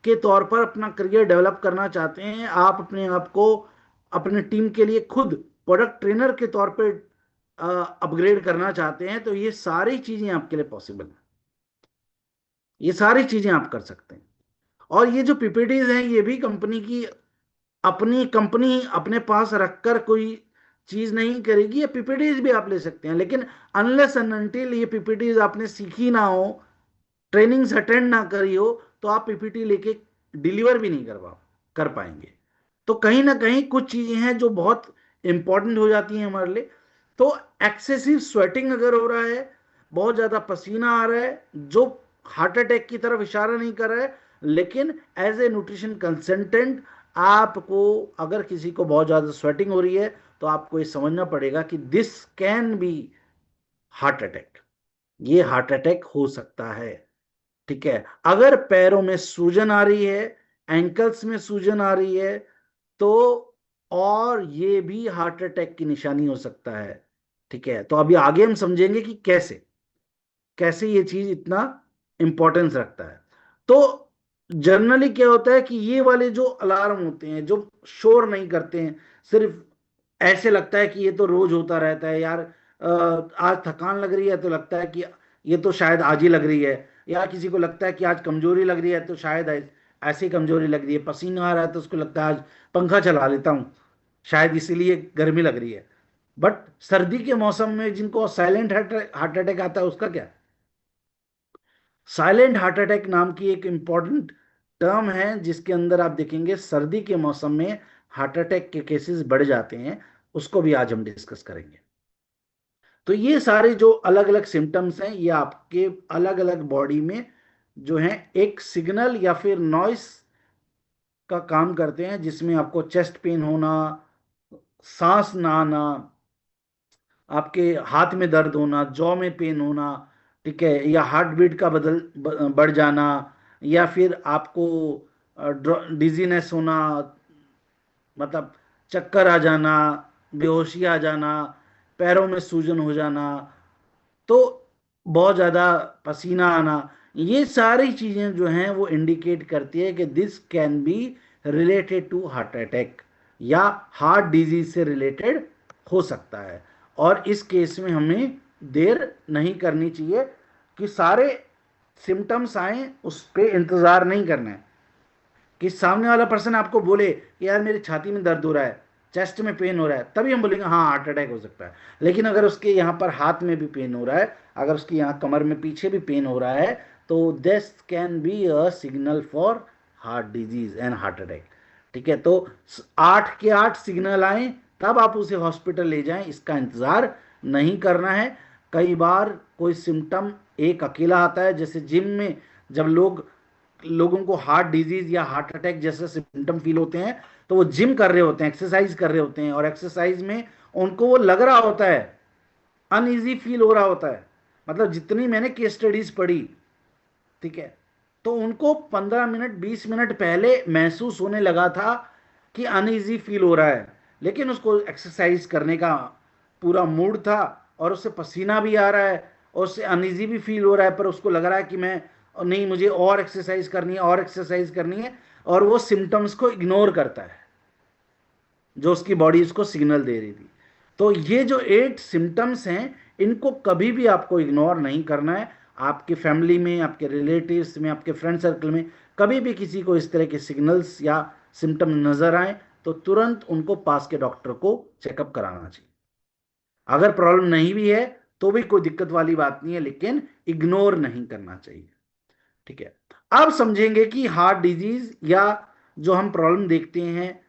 के तौर पर अपना करियर डेवलप करना चाहते हैं, आप अपने आप को अपने टीम के लिए खुद प्रोडक्ट ट्रेनर के तौर पर अपग्रेड करना चाहते हैं, तो ये सारी चीजें आपके लिए पॉसिबल है। ये सारी चीजें आप कर सकते हैं। और ये जो पीपीटीज हैं ये भी कंपनी की, अपनी कंपनी अपने पास रखकर कोई चीज नहीं करेगी। ये पीपीटीज भी आप ले सकते हैं, लेकिन अनलेस एंड अनटिल ये पीपीटीज आपने सीखी ना हो, ट्रेनिंग्स अटेंड ना करी हो, तो आप पीपीटी लेके डिलीवर भी नहीं कर पाएंगे। तो कहीं ना कहीं कुछ चीजें हैं जो बहुत इंपॉर्टेंट हो जाती हैं हमारे लिए। तो एक्सेसिव स्वेटिंग अगर हो रहा है, बहुत ज्यादा पसीना आ रहा है, जो हार्ट अटैक की तरफ इशारा नहीं कर रहा है, लेकिन एज ए न्यूट्रिशन कंसल्टेंट आपको, अगर किसी को बहुत ज्यादा स्वेटिंग हो रही है तो आपको ये समझना पड़ेगा कि this can B heart attack, ये हार्ट अटैक हो सकता है। ठीक है, अगर पैरों में सूजन आ रही है, एंकल्स में सूजन आ रही है, तो और ये भी हार्ट अटैक की निशानी हो सकता है। ठीक है, तो अभी आगे हम समझेंगे कि कैसे कैसे ये चीज इतना इंपॉर्टेंस रखता है। तो जनरली क्या होता है कि ये वाले जो अलार्म होते हैं जो शोर नहीं करते हैं, सिर्फ ऐसे लगता है कि ये तो रोज होता रहता है यार, आज थकान लग रही है तो लगता है कि ये तो शायद आज ही लग रही है, या किसी को लगता है कि आज कमजोरी लग रही है तो शायद ऐसी कमजोरी लग रही है, पसीना आ रहा है तो उसको लगता है आज पंखा चला लेता हूँ, शायद इसीलिए गर्मी लग रही है। बट सर्दी के मौसम में जिनको साइलेंट हार्ट अटैक आता है उसका क्या? साइलेंट हार्ट अटैक नाम की एक इंपॉर्टेंट टर्म है, जिसके अंदर आप देखेंगे सर्दी के मौसम में हार्ट अटैक के केसेस बढ़ जाते हैं, उसको भी आज हम डिस्कस करेंगे। तो ये सारे जो अलग अलग सिम्टम्स हैं ये आपके अलग अलग बॉडी में जो है एक सिग्नल या फिर नॉइस का काम करते हैं, जिसमें आपको चेस्ट पेन होना, सांस ना आना, आपके हाथ में दर्द होना, जॉ में पेन होना, ठीक है, या हार्ट बीट का बढ़ जाना, या फिर आपको डिजीनेस होना, मतलब चक्कर आ जाना, बेहोशी आ जाना, पैरों में सूजन हो जाना, तो बहुत ज़्यादा पसीना आना, ये सारी चीज़ें जो हैं वो इंडिकेट करती है कि this can be related to heart attack, या हार्ट डिजीज से रिलेटेड हो सकता है। और इस केस में हमें देर नहीं करनी चाहिए, कि सारे सिम्टम्स आए उस पर इंतज़ार नहीं करना है, कि सामने वाला पर्सन आपको बोले कि यार मेरी छाती में दर्द हो रहा है, चेस्ट में पेन हो रहा है, तभी हम बोलेंगे हाँ हार्ट अटैक हो सकता है। लेकिन अगर उसके यहाँ पर हाथ में भी पेन हो रहा है, अगर उसके यहाँ कमर में पीछे भी पेन हो रहा है, तो this can be a signal for heart disease and heart attack. ठीक है, तो 8 के 8 सिग्नल आए तब आप उसे हॉस्पिटल ले जाएं, इसका इंतजार नहीं करना है। कई बार कोई सिम्टम एक अकेला आता है, जैसे जिम में जब लोगों को हार्ट डिजीज या हार्ट अटैक जैसे सिम्टम फील होते हैं, तो वो जिम कर रहे होते हैं, एक्सरसाइज कर रहे होते हैं, और एक्सरसाइज में उनको वो लग रहा होता है, अनईजी फील हो रहा होता है। मतलब जितनी मैंने केस स्टडीज पढ़ी, ठीक है, तो उनको 15 मिनट 20 मिनट पहले महसूस होने लगा था कि अनईजी फील हो रहा है, लेकिन उसको एक्सरसाइज करने का पूरा मूड था, और उससे पसीना भी आ रहा है, और उससे अनईजी भी फील हो रहा है, पर उसको लग रहा है कि मैं नहीं, मुझे और एक्सरसाइज करनी है, और एक्सरसाइज करनी है, और वो सिम्टम्स को इग्नोर करता है जो उसकी बॉडी उसको सिग्नल दे रही थी। तो ये जो 8 सिम्टम्स हैं, इनको कभी भी आपको इग्नोर नहीं करना है। आपके फैमिली में, आपके रिलेटिव्स में, आपके फ्रेंड सर्कल में कभी भी किसी को इस तरह के सिग्नल्स या सिम्टम नजर आए, तो तुरंत उनको पास के डॉक्टर को चेकअप कराना चाहिए। अगर प्रॉब्लम नहीं भी है तो भी कोई दिक्कत वाली बात नहीं है, लेकिन इग्नोर नहीं करना चाहिए। ठीक है, अब समझेंगे कि हार्ट डिजीज या जो हम प्रॉब्लम देखते हैं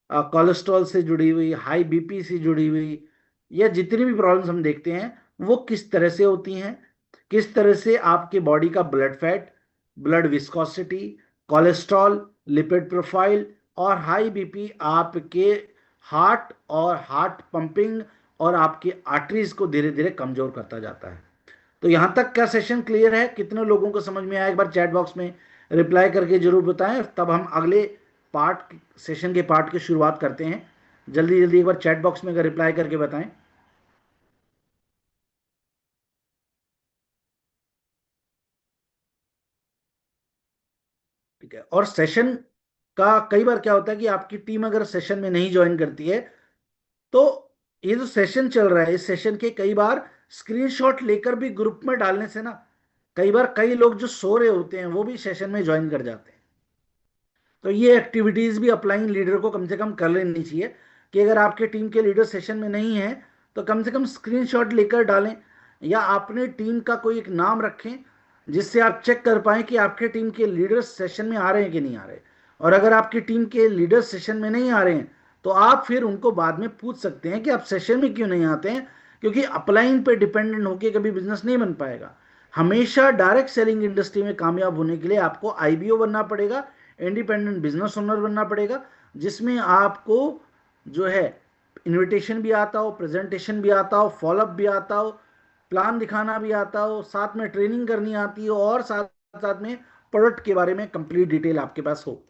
कोलेस्ट्रॉल से जुड़ी हुई, हाई बीपी से जुड़ी हुई, या जितनी भी प्रॉब्लम्स हम देखते हैं, वो किस तरह से होती हैं, किस तरह से आपके बॉडी का blood fat, blood viscosity, cholesterol, lipid profile और हाई बीपी आपके हार्ट और हार्ट पंपिंग और आपके आर्टरीज को धीरे धीरे कमजोर करता जाता है। तो यहां तक क्या सेशन क्लियर है? कितने लोगों को समझ में आया? एक बार चैट बॉक्स में रिप्लाई करके जरूर बताएं, तब हम अगले पार्ट, सेशन के पार्ट की शुरुआत करते हैं। जल्दी जल्दी एक बार चैट बॉक्स में अगर रिप्लाई करके बताएं। ठीक है, और सेशन का कई बार क्या होता है कि आपकी टीम अगर सेशन में नहीं ज्वाइन करती है, तो ये जो सेशन चल रहा है, इस सेशन के कई बार स्क्रीनशॉट लेकर भी ग्रुप में डालने से ना, कई बार कई लोग जो सो रहे होते हैं वो भी सेशन में ज्वाइन कर जाते हैं। तो ये एक्टिविटीज भी अपलाइंग लीडर को कम से कम कर लेनी चाहिए, कि अगर आपके टीम के लीडर सेशन में नहीं है तो कम से कम स्क्रीनशॉट लेकर डालें, या अपने टीम का कोई एक नाम रखें जिससे आप चेक कर पाएं कि आपके टीम के लीडर्स सेशन में आ रहे हैं कि नहीं आ रहे। और अगर आपकी टीम के लीडर्स सेशन में नहीं आ रहे हैं, तो आप फिर उनको बाद में पूछ सकते हैं कि आप सेशन में क्यों नहीं आते हैं, क्योंकि अपलाइन पे डिपेंडेंट होकर कभी बिजनेस नहीं बन पाएगा। हमेशा डायरेक्ट सेलिंग इंडस्ट्री में कामयाब होने के लिए आपको आईबीओ बनना पड़ेगा, इंडिपेंडेंट बिजनेस ओनर बनना पड़ेगा, जिसमें आपको जो है इनविटेशन भी आता हो, प्रेजेंटेशन भी आता हो, फॉलोअप भी आता हो, प्लान दिखाना भी आता हो, साथ में ट्रेनिंग करनी आती हो, और साथ साथ में प्रोडक्ट के बारे में कंप्लीट डिटेल आपके पास हो।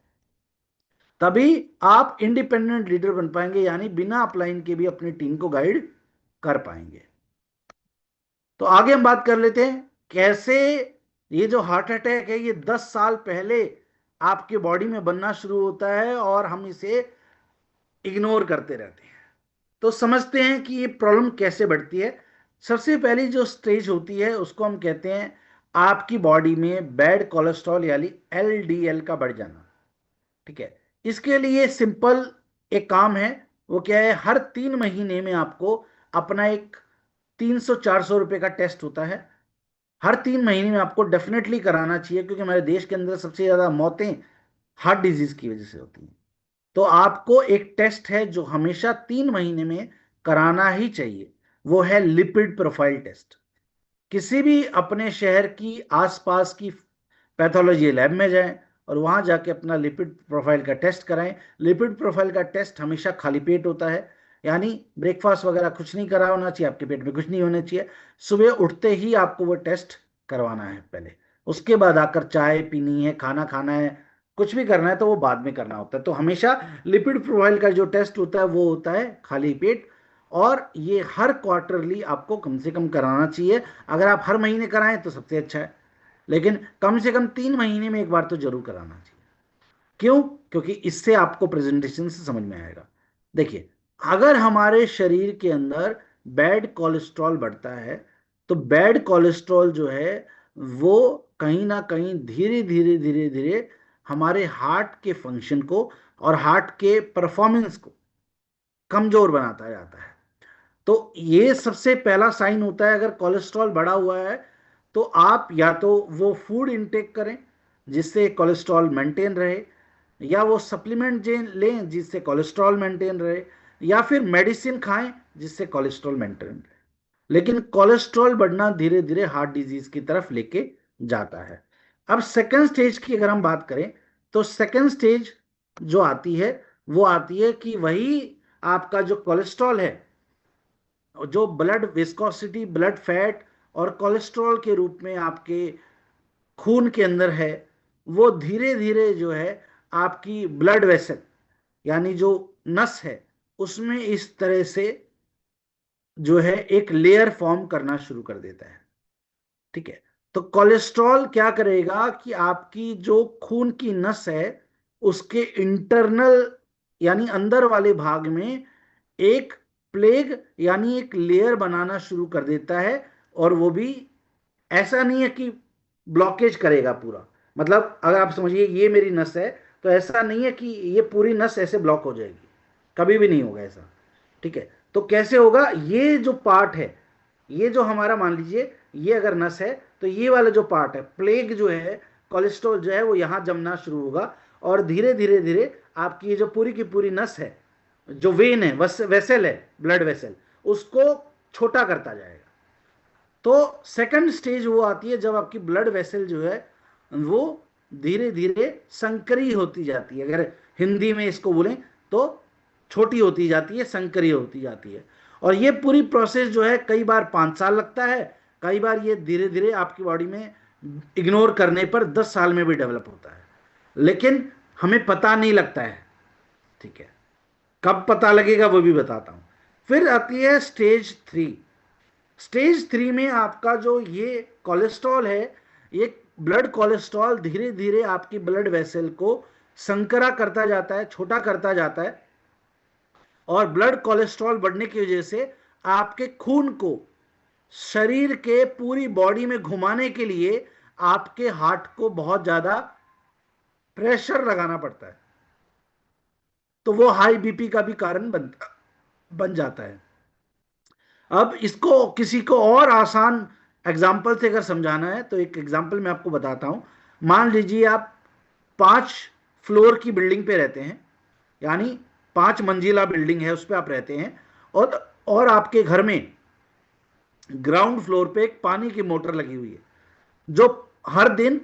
तभी आप इंडिपेंडेंट लीडर बन पाएंगे, यानी बिना अपलाइन के भी अपनी टीम को गाइड कर पाएंगे। तो आगे हम बात कर लेते हैं कैसे ये जो हार्ट अटैक है, ये 10 साल पहले आपके बॉडी में बनना शुरू होता है और हम इसे इग्नोर करते रहते हैं। तो समझते हैं कि ये प्रॉब्लम कैसे बढ़ती है। सबसे पहली जो स्टेज होती है उसको हम कहते हैं आपकी बॉडी में बैड कोलेस्ट्रॉल यानी एलडीएल का बढ़ जाना। ठीक है, इसके लिए सिंपल एक काम है, वो क्या है, हर 3 महीने में आपको अपना एक 300-400 रुपए का टेस्ट होता है, हर 3 महीने में आपको डेफिनेटली कराना चाहिए, क्योंकि हमारे देश के अंदर सबसे ज्यादा मौतें हार्ट डिजीज की वजह से होती हैं। तो आपको एक टेस्ट है जो हमेशा 3 महीने में कराना ही चाहिए, वो है लिपिड प्रोफाइल टेस्ट। किसी भी अपने शहर की आसपास की पैथोलॉजी लैब में जाएं और वहां जाके अपना लिपिड प्रोफाइल का टेस्ट कराएं। लिपिड प्रोफाइल का टेस्ट हमेशा खाली पेट होता है, यानी ब्रेकफास्ट वगैरह कुछ नहीं करा होना चाहिए, आपके पेट में कुछ नहीं होना चाहिए। सुबह उठते ही आपको वो टेस्ट करवाना है पहले, उसके बाद आकर चाय पीनी है, खाना खाना है, कुछ भी करना है तो वो बाद में करना होता है। तो हमेशा लिपिड प्रोफाइल का जो टेस्ट होता है वो होता है खाली पेट, और ये हर क्वार्टरली आपको कम से कम कराना चाहिए। अगर आप हर महीने कराएं तो सबसे अच्छा है, लेकिन कम से कम 3 महीने में एक बार तो जरूर कराना चाहिए। क्यों? क्योंकि इससे आपको प्रेजेंटेशन से समझ में आएगा। देखिए, अगर हमारे शरीर के अंदर बैड कोलेस्ट्रॉल बढ़ता है, तो बैड कोलेस्ट्रॉल जो है वो कहीं ना कहीं धीरे धीरे धीरे धीरे हमारे हार्ट के फंक्शन को और हार्ट के परफॉर्मेंस को कमजोर बनाता जाता है। तो ये सबसे पहला साइन होता है, अगर कोलेस्ट्रॉल बढ़ा हुआ है तो आप या तो वो फूड इनटेक करें जिससे कोलेस्ट्रॉल मेंटेन रहे, या वो सप्लीमेंट जे लें जिससे कोलेस्ट्रॉल मेंटेन रहे, या फिर मेडिसिन खाएं जिससे कोलेस्ट्रॉल मेंटेन रहे। लेकिन कोलेस्ट्रॉल बढ़ना धीरे धीरे हार्ट डिजीज की तरफ लेके जाता है। अब सेकेंड स्टेज की अगर हम बात करें तो सेकेंड स्टेज जो आती है वो आती है कि वही आपका जो कोलेस्ट्रॉल है, जो ब्लड विस्कोसिटी, ब्लड फैट और कोलेस्ट्रॉल के रूप में आपके खून के अंदर है, वो धीरे धीरे जो है आपकी ब्लड वेसल यानी जो नस है उसमें इस तरह से जो है एक लेयर फॉर्म करना शुरू कर देता है। ठीक है। तो कोलेस्ट्रॉल क्या करेगा कि आपकी जो खून की नस है उसके इंटरनल यानी अंदर वाले भाग में एक प्लेग यानी एक लेयर बनाना शुरू कर देता है। और वो भी ऐसा नहीं है कि ब्लॉकेज करेगा पूरा, मतलब अगर आप समझिए ये मेरी नस है तो ऐसा नहीं है कि ये पूरी नस ऐसे ब्लॉक हो जाएगी, कभी भी नहीं होगा ऐसा। ठीक है। तो कैसे होगा, ये जो पार्ट है, ये जो हमारा मान लीजिए ये अगर नस है तो ये वाला जो पार्ट है प्लेग जो है, कोलेस्ट्रॉल जो है वो यहां जमना शुरू होगा और धीरे धीरे धीरे आपकी ये जो पूरी की पूरी नस है, जो वेन है, वेसल है, ब्लड वेसल, उसको छोटा करता जाएगा। तो सेकंड स्टेज वो आती है जब आपकी ब्लड वेसल जो है वो धीरे धीरे संकरी होती जाती है, अगर हिंदी में इसको बोलें तो छोटी होती जाती है, संकरी होती जाती है। और ये पूरी प्रोसेस जो है कई बार 5 साल लगता है, कई बार ये धीरे धीरे आपकी बॉडी में इग्नोर करने पर 10 साल में भी डेवलप होता है, लेकिन हमें पता नहीं लगता है। ठीक है। कब पता लगेगा वो भी बताता हूं। फिर आती है स्टेज 3। स्टेज 3 में आपका जो ये कोलेस्ट्रॉल है, ये ब्लड कोलेस्ट्रॉल धीरे धीरे आपकी ब्लड वेसल को संकरा करता जाता है, छोटा करता जाता है। और ब्लड कोलेस्ट्रॉल बढ़ने की वजह से आपके खून को शरीर के पूरी बॉडी में घुमाने के लिए आपके हार्ट को बहुत ज्यादा प्रेशर लगाना पड़ता है, तो वो हाई बीपी का भी कारण बन जाता है। अब इसको किसी को और आसान एग्जाम्पल से अगर समझाना है तो एक एग्जाम्पल मैं आपको बताता हूं। मान लीजिए आप 5 फ्लोर की बिल्डिंग पे रहते हैं, यानी 5 मंजिला बिल्डिंग है उस पर आप रहते हैं, और आपके घर में ग्राउंड फ्लोर पे एक पानी की मोटर लगी हुई है जो हर दिन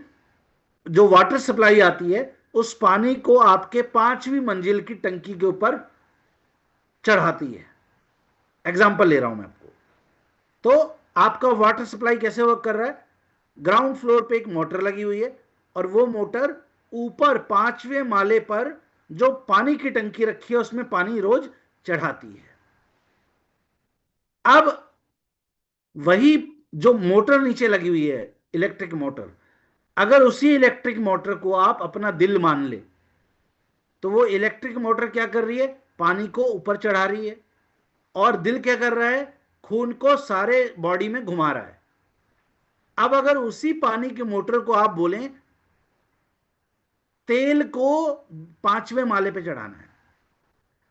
जो वाटर सप्लाई आती है उस पानी को आपके 5वीं मंजिल की टंकी के ऊपर चढ़ाती है। एग्जाम्पल ले रहा हूं मैं आपको। तो आपका वाटर सप्लाई कैसे वर्क कर रहा है, ग्राउंड फ्लोर पे एक मोटर लगी हुई है और वो मोटर ऊपर 5वें माले पर जो पानी की टंकी रखी है उसमें पानी रोज चढ़ाती है। अब वही जो मोटर नीचे लगी हुई है, इलेक्ट्रिक मोटर, अगर उसी इलेक्ट्रिक मोटर को आप अपना दिल मान ले तो वो इलेक्ट्रिक मोटर क्या कर रही है, पानी को ऊपर चढ़ा रही है, और दिल क्या कर रहा है, खून को सारे बॉडी में घुमा रहा है। अब अगर उसी पानी के मोटर को आप बोलें तेल को 5वें माले पे चढ़ाना है,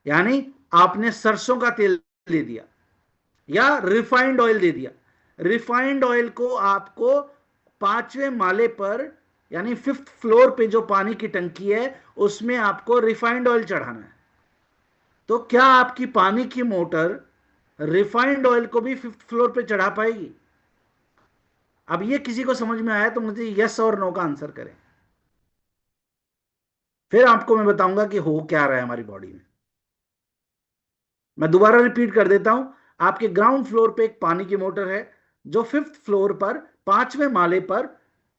यानी आपने सरसों का तेल दे दिया या रिफाइंड ऑयल दे दिया, रिफाइंड ऑयल को आपको 5वें माले पर यानी 5th फ्लोर पे जो पानी की टंकी है उसमें आपको रिफाइंड ऑयल चढ़ाना है। तो क्या आपकी पानी की मोटर रिफाइंड ऑयल को भी 5th फ्लोर पे चढ़ा पाएगी? अब ये किसी को समझ में आया तो मुझे यस और नो का आंसर करें, फिर आपको मैं बताऊंगा कि हो क्या रहा है हमारी बॉडी में। मैं दोबारा रिपीट कर देता हूं। आपके ग्राउंड फ्लोर पे एक पानी की मोटर है जो 5th फ्लोर पर 5वें माले पर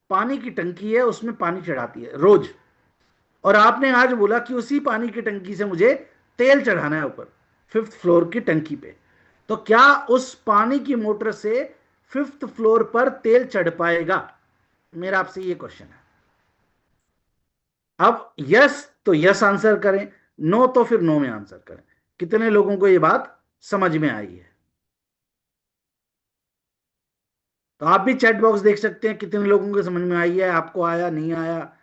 पानी की टंकी है उसमें पानी चढ़ाती है रोज, और आपने आज बोला कि उसी पानी की टंकी से मुझे तेल चढ़ाना है ऊपर 5th फ्लोर की टंकी पे। तो क्या उस पानी की मोटर से 5th फ्लोर पर तेल चढ़ पाएगा? मेरा आपसे ये क्वेश्चन है। अब यस तो यस आंसर करें, नो तो फिर नो में आंसर करें। कितने लोगों को ये बात समझ में आई है? तो आप भी चैट बॉक्स देख सकते हैं कितने लोगों को समझ में आई है, आपको आया नहीं आया।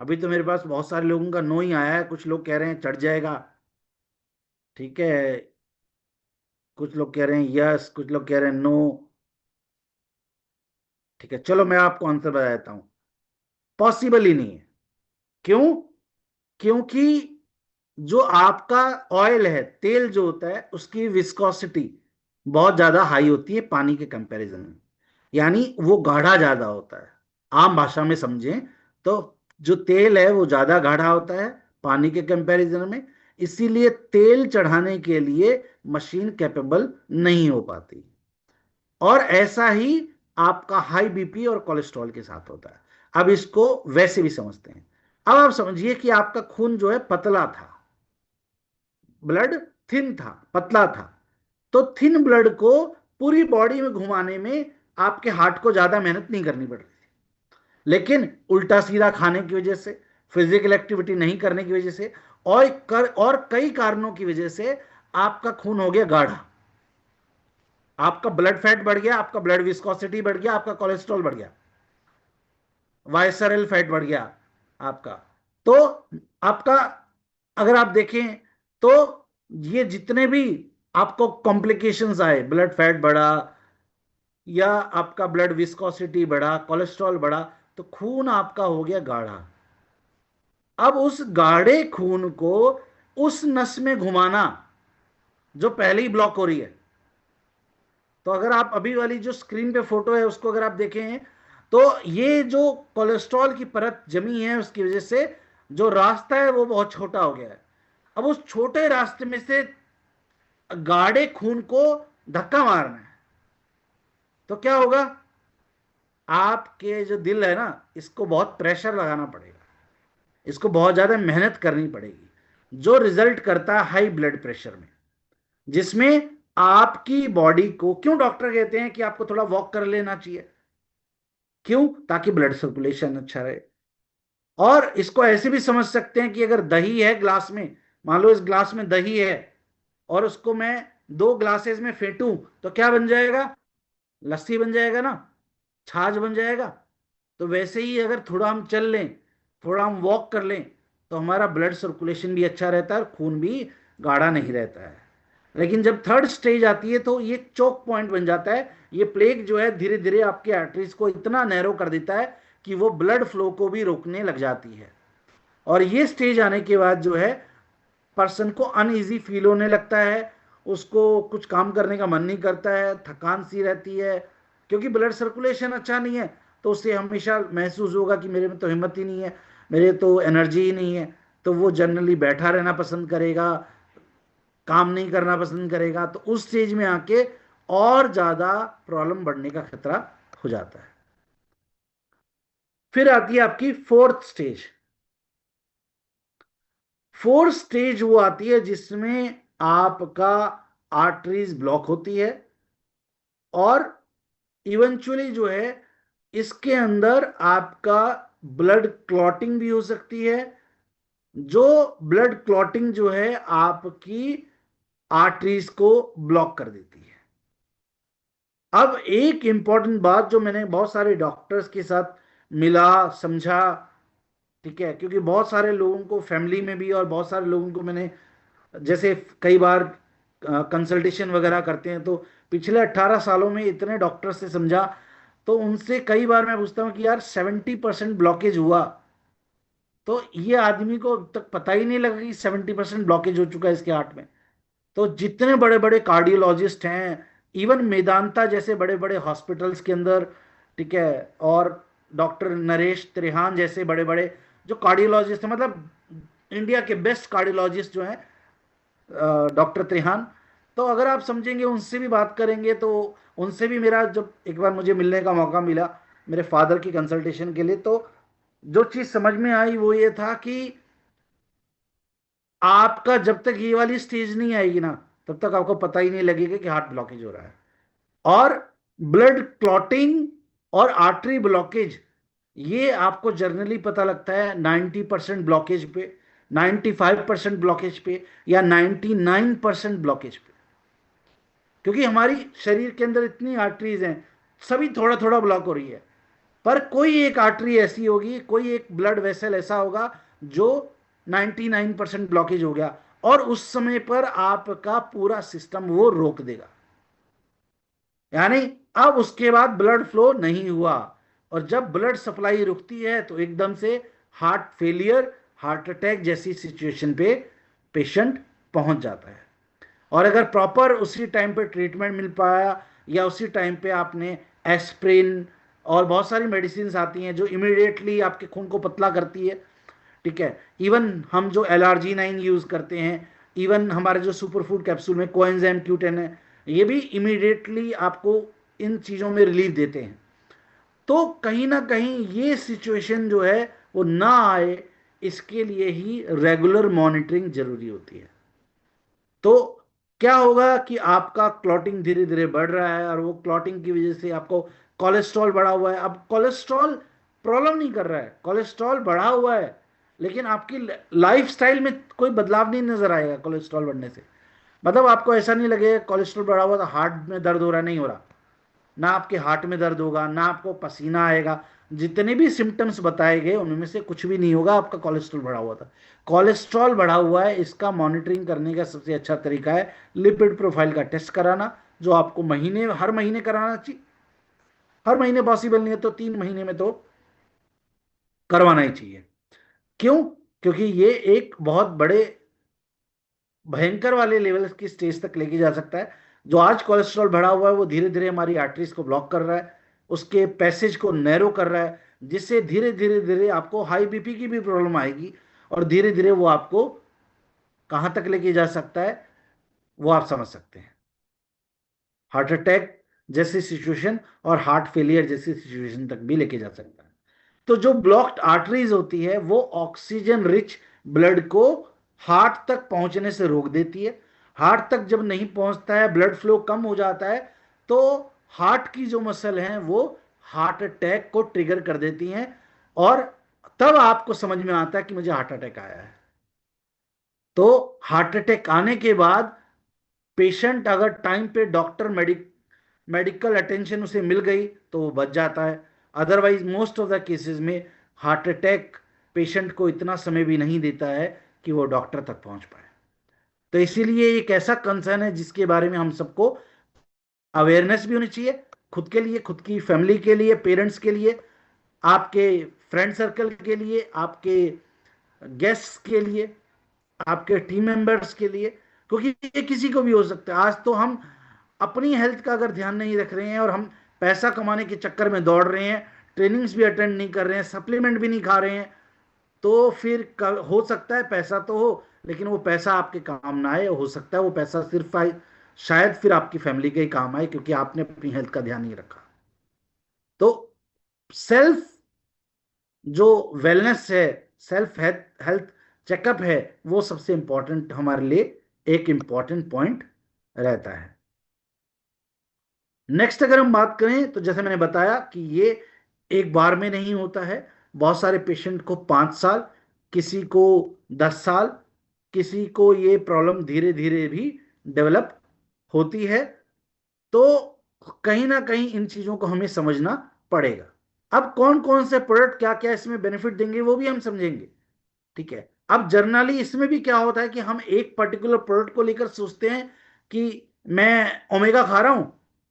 अभी तो मेरे पास बहुत सारे लोगों का नो ही आया है, कुछ लोग कह रहे हैं चढ़ जाएगा, ठीक है, कुछ लोग कह रहे हैं यस, कुछ लोग कह रहे हैं नो। ठीक है, चलो मैं आपको आंसर बता देता हूं। पॉसिबल ही नहीं है। क्यों? क्योंकि जो आपका ऑयल है, तेल जो होता है, उसकी विस्कोसिटी बहुत ज्यादा हाई होती है पानी के कंपैरिजन में, यानी वो गाढ़ा ज्यादा होता है। आम भाषा में समझें तो जो तेल है वो ज्यादा गाढ़ा होता है पानी के कंपैरिजन में, इसीलिए तेल चढ़ाने के लिए मशीन कैपेबल नहीं हो पाती। और ऐसा ही आपका हाई बीपी और कोलेस्ट्रॉल के साथ होता है। अब इसको वैसे भी समझते हैं। अब आप समझिए कि आपका खून जो है पतला था, ब्लड थिन था, पतला था, तो थिन ब्लड को पूरी बॉडी में घुमाने में आपके हार्ट को ज्यादा मेहनत नहीं करनी पड़ रही थी। लेकिन उल्टा सीधा खाने की वजह से, फिजिकल एक्टिविटी नहीं करने की वजह से, और कई कारणों की वजह से आपका खून हो गया गाढ़ा, आपका ब्लड फैट बढ़ गया, आपका ब्लड विस्कोसिटी बढ़ गया, आपका कोलेस्ट्रॉल बढ़ गया, वाइसरल फैट बढ़ गया आपका। तो आपका, अगर आप देखें तो ये जितने भी आपको कॉम्प्लिकेशंस आए, ब्लड फैट बढ़ा या आपका ब्लड विस्कोसिटी बढ़ा, कोलेस्ट्रॉल बढ़ा, तो खून आपका हो गया गाढ़ा। अब उस गाढ़े खून को उस नस में घुमाना जो पहले ही ब्लॉक हो रही है, तो अगर आप अभी वाली जो स्क्रीन पे फोटो है उसको अगर आप देखें, तो ये जो कोलेस्ट्रॉल की परत जमी है उसकी वजह से जो रास्ता है वो बहुत छोटा हो गया है। अब उस छोटे रास्ते में से गाढ़े खून को धक्का मारना है, तो क्या होगा? आपके जो दिल है ना, इसको बहुत प्रेशर लगाना पड़ेगा, इसको बहुत ज्यादा मेहनत करनी पड़ेगी, जो रिजल्ट करता है हाई ब्लड प्रेशर में, जिसमें आपकी बॉडी को, क्यों डॉक्टर कहते हैं कि आपको थोड़ा वॉक कर लेना चाहिए? क्यों? ताकि ब्लड सर्कुलेशन अच्छा रहे। और इसको ऐसे भी समझ सकते हैं कि अगर दही है ग्लास में, मान लो इस ग्लास में दही है, और उसको मैं दो ग्लासेस में फेंटूं, तो क्या बन जाएगा? लस्सी बन जाएगा ना, छाछ बन जाएगा। तो वैसे ही अगर थोड़ा हम चल लें, थोड़ा हम वॉक कर लें, तो हमारा ब्लड सर्कुलेशन भी अच्छा रहता है और खून भी गाढ़ा नहीं रहता है। लेकिन जब थर्ड स्टेज आती है तो ये चोक पॉइंट बन जाता है। ये प्लेग जो है धीरे धीरे आपके आर्टरीज को इतना नैरो कर देता है कि वो ब्लड फ्लो को भी रोकने लग जाती है। और ये स्टेज आने के बाद जो है पर्सन को अनईजी फील होने लगता है, उसको कुछ काम करने का मन नहीं करता है, थकान सी रहती है, क्योंकि ब्लड सर्कुलेशन अच्छा नहीं है। तो उससे हमेशा महसूस होगा कि मेरे में तो हिम्मत ही नहीं है, मेरे तो एनर्जी ही नहीं है। तो वो जनरली बैठा रहना पसंद करेगा, काम नहीं करना पसंद करेगा। तो उस स्टेज में आके और ज्यादा प्रॉब्लम बढ़ने का खतरा हो जाता है। फिर आती है आपकी फोर्थ स्टेज। फोर्थ स्टेज वो आती है जिसमें आपका आर्टरीज ब्लॉक होती है, और इवेंचुअली जो है इसके अंदर आपका ब्लड क्लॉटिंग भी हो सकती है, जो ब्लड क्लॉटिंग जो है आपकी आर्टरीज को ब्लॉक कर देती है। अब एक इंपॉर्टेंट बात जो मैंने बहुत सारे डॉक्टर्स के साथ मिला, समझा, ठीक है, क्योंकि बहुत सारे लोगों को फैमिली में भी और बहुत सारे लोगों को मैंने, जैसे कई बार कंसल्टेशन वगैरह करते हैं, तो पिछले 18 सालों में इतने डॉक्टर से समझा, तो उनसे कई बार मैं पूछता हूँ कि यार 70% ब्लॉकेज हुआ, तो ये आदमी को अब तक पता ही नहीं लगा कि 70% ब्लॉकेज हो चुका है इसके हार्ट में। तो जितने बड़े बड़े कार्डियोलॉजिस्ट हैं, इवन मेदांता जैसे बड़े बड़े हॉस्पिटल्स के अंदर, ठीक है, और डॉक्टर नरेश त्रिहान जैसे बड़े बड़े जो कार्डियोलॉजिस्ट हैं, मतलब इंडिया के बेस्ट कार्डियोलॉजिस्ट जो हैं, डॉक्टर त्रिहान, तो अगर आप समझेंगे, उनसे भी बात करेंगे, तो उनसे भी मेरा जब एक बार मुझे मिलने का मौका मिला मेरे फादर की कंसल्टेशन के लिए, तो जो चीज़ समझ में आई वो ये था कि आपका जब तक ये वाली स्टेज नहीं आएगी ना, तब तक आपको पता ही नहीं लगेगा कि हार्ट ब्लॉकेज हो रहा है। और ब्लड क्लॉटिंग और आर्टरी ब्लॉकेज, ये आपको जनरली पता लगता है 90% ब्लॉकेज पे, 95% ब्लॉकेज पे, या 99% ब्लॉकेज पे। क्योंकि हमारी शरीर के अंदर इतनी आर्टरीज हैं, सभी थोड़ा थोड़ा ब्लॉक हो रही है। पर कोई एक आर्टरी ऐसी होगी, कोई एक ब्लड वेसल ऐसा होगा जो 99% ब्लॉकेज हो गया, और उस समय पर आपका पूरा सिस्टम वो रोक देगा, यानी अब उसके बाद ब्लड फ्लो नहीं हुआ। और जब ब्लड सप्लाई रुकती है तो एकदम से हार्ट फेलियर, हार्ट अटैक जैसी सिचुएशन पे पेशेंट पहुंच जाता है। और अगर प्रॉपर उसी टाइम पे ट्रीटमेंट मिल पाया, या उसी टाइम पे आपने एस्प्रिन और बहुत सारी मेडिसिन आती हैं जो इमिडिएटली आपके खून को पतला करती है, ठीक है। इवन हम जो LRG9 यूज करते हैं, इवन हमारे जो सुपर फूड कैप्सूल में कोएंजाइम Q10 है, ये भी इमीडिएटली आपको इन चीज़ों में रिलीफ देते हैं। तो कहीं ना कहीं ये सिचुएशन जो है वो ना आए, इसके लिए ही रेगुलर मॉनिटरिंग जरूरी होती है। तो क्या होगा कि आपका क्लॉटिंग धीरे धीरे बढ़ रहा है, और वो क्लॉटिंग की वजह से आपको कोलेस्ट्रॉल बढ़ा हुआ है। अब कोलेस्ट्रॉल प्रॉब्लम नहीं कर रहा है, कोलेस्ट्रॉल बढ़ा हुआ है, लेकिन आपकी लाइफस्टाइल में कोई बदलाव नहीं नजर आएगा कोलेस्ट्रॉल बढ़ने से। मतलब आपको ऐसा नहीं लगेगा कोलेस्ट्रॉल बढ़ा हुआ तो हार्ट में दर्द हो रहा, नहीं हो रहा। ना आपके हार्ट में दर्द होगा, ना आपको पसीना आएगा। जितने भी सिम्टम्स बताए गए उनमें से कुछ भी नहीं होगा, आपका कोलेस्ट्रॉल बढ़ा हुआ था। कोलेस्ट्रॉल बढ़ा हुआ है, इसका मॉनिटरिंग करने का सबसे अच्छा तरीका है लिपिड प्रोफाइल का टेस्ट कराना, जो आपको हर महीने कराना चाहिए। हर महीने पॉसिबल नहीं है तो 3 महीने में तो करवाना ही चाहिए। क्यों? क्योंकि ये एक बहुत बड़े भयंकर वाले लेवल की स्टेज तक लेके जा सकता है। जो आज कोलेस्ट्रॉल बढ़ा हुआ है वो धीरे धीरे हमारी आर्टरीज को ब्लॉक कर रहा है, उसके पैसेज को नैरो कर रहा है, जिससे धीरे धीरे धीरे आपको हाई बीपी की भी प्रॉब्लम आएगी, और धीरे धीरे वो आपको कहां तक लेके जा सकता है वो आप समझ सकते हैं। हार्ट अटैक जैसी सिचुएशन और हार्ट फेलियर जैसी सिचुएशन तक भी लेके जा सकता है। तो जो ब्लॉक्ड आर्टरीज होती है वो ऑक्सीजन रिच ब्लड को हार्ट तक पहुंचने से रोक देती है। हार्ट तक जब नहीं पहुंचता है, ब्लड फ्लो कम हो जाता है, तो हार्ट की जो मसल हैं वो हार्ट अटैक को ट्रिगर कर देती हैं, और तब आपको समझ में आता है कि मुझे हार्ट अटैक आया है। तो हार्ट अटैक आने के बाद पेशेंट अगर टाइम पे डॉक्टर मेडिकल अटेंशन उसे मिल गई तो वो बच जाता है। Otherwise most of the cases में हार्ट अटैक पेशेंट को इतना समय भी नहीं देता है कि वो डॉक्टर तक पहुंच पाए। तो इसीलिए एक ऐसा कंसर्न है जिसके बारे में हम सबको अवेयरनेस भी होनी चाहिए, खुद के लिए, खुद की फैमिली के लिए, पेरेंट्स के लिए, आपके फ्रेंड सर्कल के लिए, आपके गेस्ट के लिए, आपके टीम मेंबर्स के लिए। क्योंकि ये किसी को भी हो सकता है। आज तो हम अपनी हेल्थ का अगर ध्यान नहीं रख रहे हैं और हम पैसा कमाने के चक्कर में दौड़ रहे हैं, ट्रेनिंग्स भी अटेंड नहीं कर रहे हैं, सप्लीमेंट भी नहीं खा रहे हैं, तो फिर हो सकता है पैसा तो हो, लेकिन वो पैसा आपके काम ना आए। हो सकता है वो पैसा सिर्फ आए, शायद फिर आपकी फैमिली के ही काम आए, क्योंकि आपने अपनी हेल्थ का ध्यान नहीं रखा। तो सेल्फ जो वेलनेस है, सेल्फ हेल्थ चेकअप है, वो सबसे इंपॉर्टेंट हमारे लिए एक इंपॉर्टेंट पॉइंट रहता है। नेक्स्ट अगर हम बात करें तो जैसे मैंने बताया कि ये एक बार में नहीं होता है। बहुत सारे पेशेंट को 5 साल, किसी को 10 साल, किसी को ये प्रॉब्लम धीरे धीरे भी डेवलप होती है। तो कहीं ना कहीं इन चीजों को हमें समझना पड़ेगा। अब कौन कौन से प्रोडक्ट क्या क्या इसमें बेनिफिट देंगे वो भी हम समझेंगे, ठीक है। अब जर्नली इसमें भी क्या होता है कि हम एक पर्टिकुलर प्रोडक्ट को लेकर सोचते हैं कि मैं ओमेगा खा रहा हूं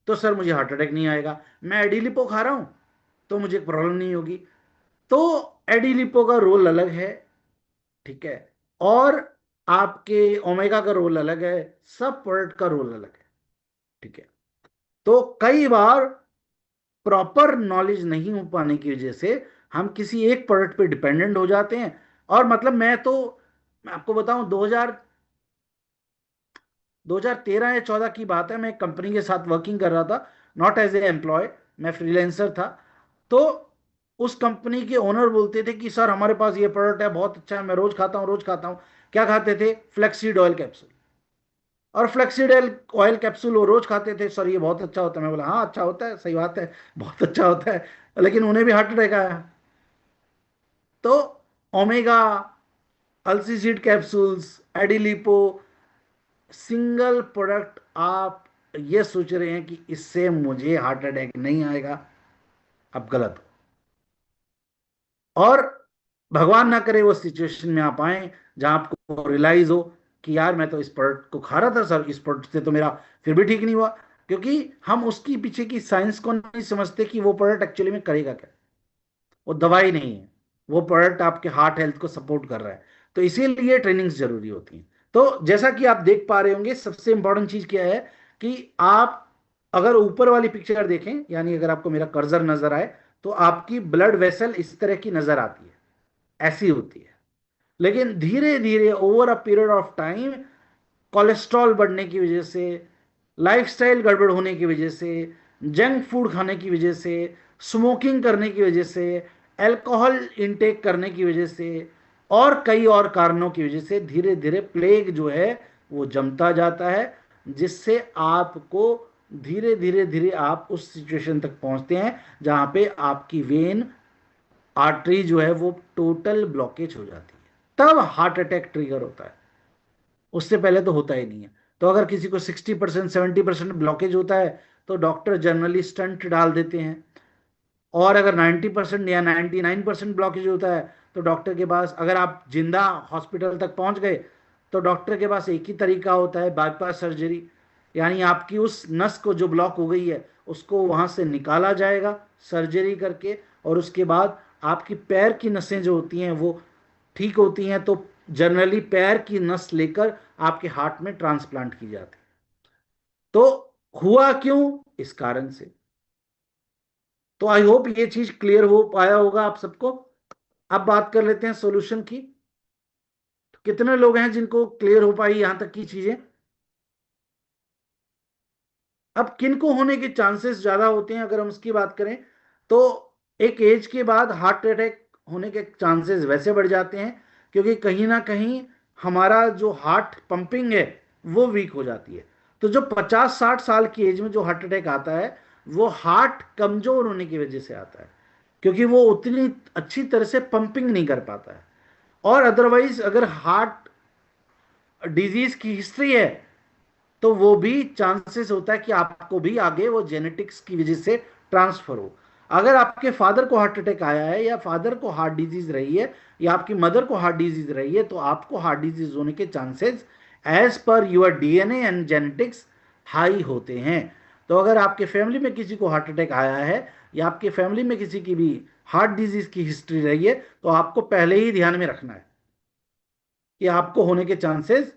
तो सर मुझे हार्ट अटैक नहीं आएगा, मैं एडिलिपो खा रहा हूं तो मुझे प्रॉब्लम नहीं होगी। तो एडिलिपो का रोल अलग है, ठीक है, और आपके ओमेगा का रोल अलग है, सब प्रोडक्ट का रोल अलग है, ठीक है। तो कई बार प्रॉपर नॉलेज नहीं हो पाने की वजह से हम किसी एक प्रोडक्ट पे डिपेंडेंट हो जाते हैं। और मतलब मैं आपको बताऊं, 2013 या 14 की बात है, मैं एक कंपनी के साथ वर्किंग कर रहा था, नॉट एज ए एम्प्लॉय, मैं फ्रीलांसर था। तो उस कंपनी के ओनर बोलते थे कि सर हमारे पास ये प्रोडक्ट है, बहुत अच्छा है, मैं रोज खाता हूँ, रोज खाता हूँ। क्या खाते थे? Flaxseed oil capsule. और फ्लेक्सीड ऑयल कैप्सूल वो रोज खाते थे। सर ये बहुत अच्छा होता है। मैं बोला हाँ अच्छा होता है, सही बात है, बहुत अच्छा होता है, लेकिन उन्हें भी हार्ट अटैक आया। तो ओमेगा, अल्सीसीड कैप्सूल्स, एडिलिपो, सिंगल प्रोडक्ट आप ये सोच रहे हैं कि इससे मुझे हार्ट अटैक नहीं आएगा, आप गलत हो। और भगवान ना करे वो सिचुएशन में आप आए जहां आपको रियलाइज हो कि यार मैं तो इस प्रोडक्ट को खा रहा था सर, इस प्रोडक्ट से तो मेरा फिर भी ठीक नहीं हुआ, क्योंकि हम उसकी पीछे की साइंस को नहीं समझते कि वो प्रोडक्ट एक्चुअली में करेगा क्या। वो दवाई नहीं है, वो प्रोडक्ट आपके हार्ट हेल्थ को सपोर्ट कर रहा है। तो इसीलिए ट्रेनिंग्स जरूरी होती हैं। तो जैसा कि आप देख पा रहे होंगे, सबसे इंपॉर्टेंट चीज क्या है कि आप अगर ऊपर वाली पिक्चर देखें, यानी अगर आपको मेरा कर्सर नजर आए, तो आपकी ब्लड वेसल इस तरह की नजर आती है, ऐसी होती है। लेकिन धीरे धीरे over a period of time, cholesterol बढ़ने की वजह से, लाइफस्टाइल गड़बड़ होने की वजह से, जंक फूड खाने की वजह से, स्मोकिंग करने की वजह से, अल्कोहल इनटेक करने की वजह से, और कई और कारणों की वजह से धीरे धीरे प्लेग जो है वो जमता जाता है, जिससे आपको धीरे धीरे धीरे आप उस सिचुएशन तक पहुंचते हैं जहां पे आपकी वेन आर्टरी जो है वो टोटल ब्लॉकेज हो जाती है। तब हार्ट अटैक ट्रिगर होता है, उससे पहले तो होता ही नहीं है। तो अगर किसी को 60% 70% ब्लॉकेज होता है तो डॉक्टर जनरली स्टंट डाल देते हैं। और अगर 90% या 99% ब्लॉकेज होता है तो डॉक्टर के पास, अगर आप जिंदा हॉस्पिटल तक पहुंच गए, तो डॉक्टर के पास एक ही तरीका होता है, बाईपास सर्जरी। यानी आपकी उस नस को जो ब्लॉक हो गई है उसको वहां से निकाला जाएगा सर्जरी करके, और उसके बाद आपकी पैर की नसें जो होती हैं वो ठीक होती हैं, तो जनरली पैर की नस लेकर आपके हार्ट में ट्रांसप्लांट की जाती है। तो हुआ क्यों? इस कारण से। तो आई होप ये चीज क्लियर हो पाया होगा आप सबको। अब बात कर लेते हैं सॉल्यूशन की। तो कितने लोग हैं जिनको क्लियर हो पाई यहां तक की चीजें? अब किनको होने के चांसेस ज्यादा होते हैं अगर हम उसकी बात करें, तो एक एज के बाद हार्ट अटैक होने के चांसेस वैसे बढ़ जाते हैं, क्योंकि कहीं ना कहीं हमारा जो हार्ट पंपिंग है वो वीक हो जाती है। तो जो 50-60 साल की एज में जो हार्ट अटैक आता है, वो हार्ट कमजोर होने की वजह से आता है, क्योंकि वो उतनी अच्छी तरह से पंपिंग नहीं कर पाता है। और अदरवाइज अगर हार्ट डिजीज की हिस्ट्री है तो वो भी चांसेस होता है कि आपको भी आगे वो जेनेटिक्स की वजह से ट्रांसफर हो। अगर आपके फादर को हार्ट अटैक आया है, या फादर को हार्ट डिजीज रही है, या आपकी मदर को हार्ट डिजीज रही है, तो आपको हार्ट डिजीज होने के chances as per your DNA and genetics high होते हैं। तो अगर आपके फैमिली में किसी को हार्ट अटैक आया है, या आपके फैमिली में किसी की भी हार्ट डिजीज की हिस्ट्री रही है, तो आपको पहले ही ध्यान में रखना है कि आपको होने के चांसेस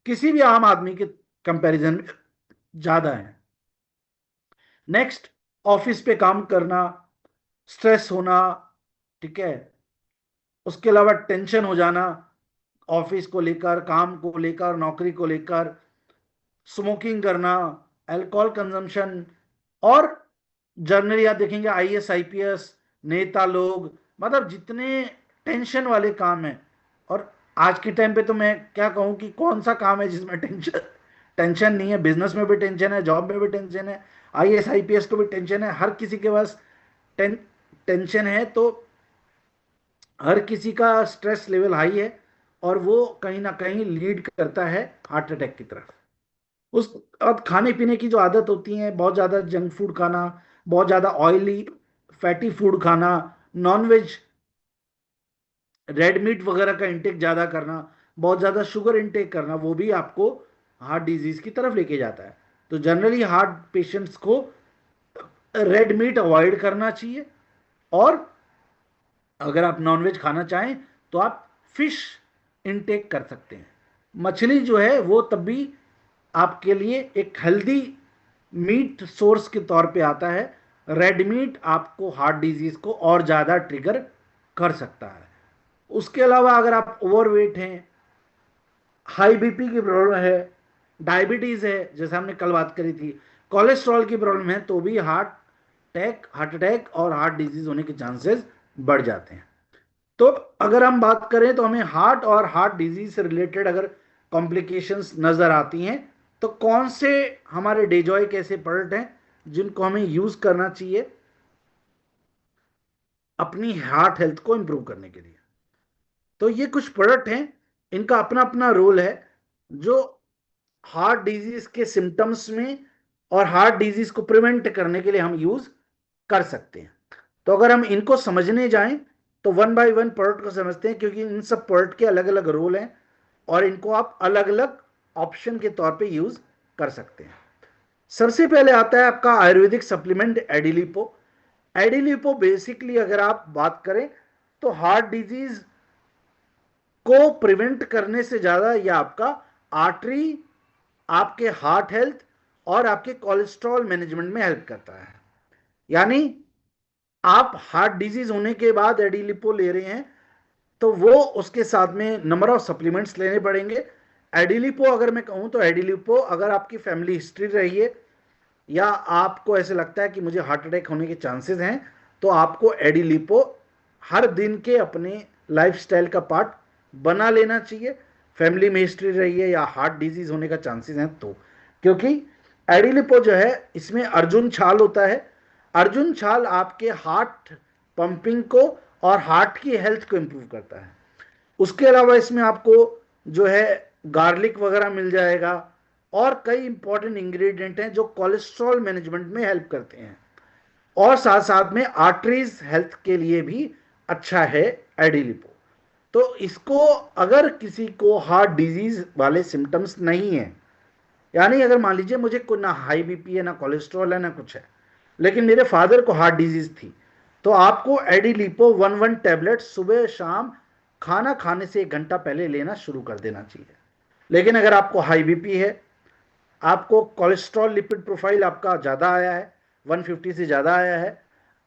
किसी भी आम आदमी के कंपैरिजन में ज्यादा है। नेक्स्ट, ऑफिस पे काम करना, स्ट्रेस होना, ठीक है, उसके अलावा टेंशन हो जाना ऑफिस को लेकर, काम को लेकर, नौकरी को लेकर, स्मोकिंग करना, अल्कोहल कंजम्पशन, और जनरली आप देखेंगे आईएएस आईपीएस नेता लोग, मतलब जितने टेंशन वाले काम है। और आज के टाइम पे तो मैं क्या कहूँ कि कौन सा काम है जिसमें टेंशन टेंशन नहीं है। बिजनेस में भी टेंशन है, जॉब में भी टेंशन है, आईएएस आईपीएस को भी टेंशन है, हर किसी के पास टेंशन है। तो हर किसी का स्ट्रेस लेवल हाई है, और वो कहीं ना कहीं लीड करता है हार्ट अटैक की तरफ। उस अब खाने पीने की जो आदत होती है, बहुत ज़्यादा जंक फूड खाना, बहुत ज़्यादा ऑयली फैटी फूड खाना, नॉन वेज रेड मीट वगैरह का इंटेक ज़्यादा करना, बहुत ज़्यादा शुगर इंटेक करना, वो भी आपको हार्ट डिजीज की तरफ लेके जाता है। तो जनरली हार्ट पेशेंट्स को रेड मीट अवॉइड करना चाहिए। और अगर आप नॉनवेज खाना चाहें तो आप फिश इनटेक कर सकते हैं। मछली जो है वो तब भी आपके लिए एक हेल्दी मीट सोर्स के तौर पे आता है। रेड मीट आपको हार्ट डिजीज को और ज़्यादा ट्रिगर कर सकता है। उसके अलावा अगर आप ओवरवेट हैं, हाई बीपी की प्रॉब्लम है, डायबिटीज़ है जैसे हमने कल बात करी थी, कोलेस्ट्रॉल की प्रॉब्लम है, तो भी हार्ट अटैक और हार्ट डिजीज होने के चांसेस बढ़ जाते हैं। तो अगर हम बात करें तो हमें हार्ट और हार्ट डिजीज से रिलेटेड अगर कॉम्प्लिकेशंस नजर आती हैं, तो कौन से हमारे डेजॉय ऐसे प्रोडक्ट हैं जिनको हमें यूज करना चाहिए अपनी हार्ट हेल्थ को इंप्रूव करने के लिए। तो ये कुछ प्रोडक्ट हैं, इनका अपना अपना रोल है, जो हार्ट डिजीज के सिम्टम्स में और हार्ट डिजीज को प्रिवेंट करने के लिए हम यूज कर सकते हैं। तो अगर हम इनको समझने जाएं, तो वन बाय वन प्रोडक्ट को समझते हैं, क्योंकि इन सब प्रोडक्ट के अलग अलग रोल हैं और इनको आप अलग अलग ऑप्शन के तौर पे यूज कर सकते हैं। सबसे पहले आता है आपका आयुर्वेदिक सप्लीमेंट एडिलिपो। एडिलिपो बेसिकली अगर आप बात करें तो हार्ट डिजीज को प्रिवेंट करने से ज्यादा यह आपका आर्टरी, आपके हार्ट हेल्थ और आपके कोलेस्ट्रॉल मैनेजमेंट में हेल्प करता है। यानी आप हार्ट डिजीज होने के बाद एडिलिपो ले रहे हैं तो वो उसके साथ में नंबर ऑफ सप्लीमेंट्स लेने पड़ेंगे। एडिलिपो अगर मैं कहूं तो एडिलिपो अगर आपकी फैमिली हिस्ट्री रही है या आपको ऐसे लगता है कि मुझे हार्ट अटैक होने के चांसेस हैं, तो आपको एडिलिपो हर दिन के अपने लाइफस्टाइल का पार्ट बना लेना चाहिए। फैमिली में हिस्ट्री रही है या हार्ट डिजीज होने का चांसेस हैं तो, क्योंकि एडिलिपो जो है इसमें अर्जुन छाल होता है। अर्जुन छाल आपके हार्ट पंपिंग को और हार्ट की हेल्थ को इंप्रूव करता है। उसके अलावा इसमें आपको जो है गार्लिक वगैरह मिल जाएगा और कई इंपॉर्टेंट इंग्रेडिएंट हैं जो कोलेस्ट्रॉल मैनेजमेंट में हेल्प करते हैं और साथ साथ में आर्टरीज हेल्थ के लिए भी अच्छा है एडिलिपो। तो इसको अगर किसी को हार्ट डिजीज वाले सिम्टम्स नहीं है, यानी अगर मान लीजिए मुझे कोई ना हाई बीपी है ना कोलेस्ट्रॉल है ना कुछ है, लेकिन मेरे फादर को हार्ट डिजीज थी, तो आपको एडिलिपो 1 टैबलेट सुबह शाम खाना खाने से 1 घंटा पहले लेना शुरू कर देना चाहिए। लेकिन अगर आपको हाई बीपी है, आपको कोलेस्ट्रॉल लिपिड प्रोफाइल आपका ज़्यादा आया है, 150 से ज़्यादा आया है,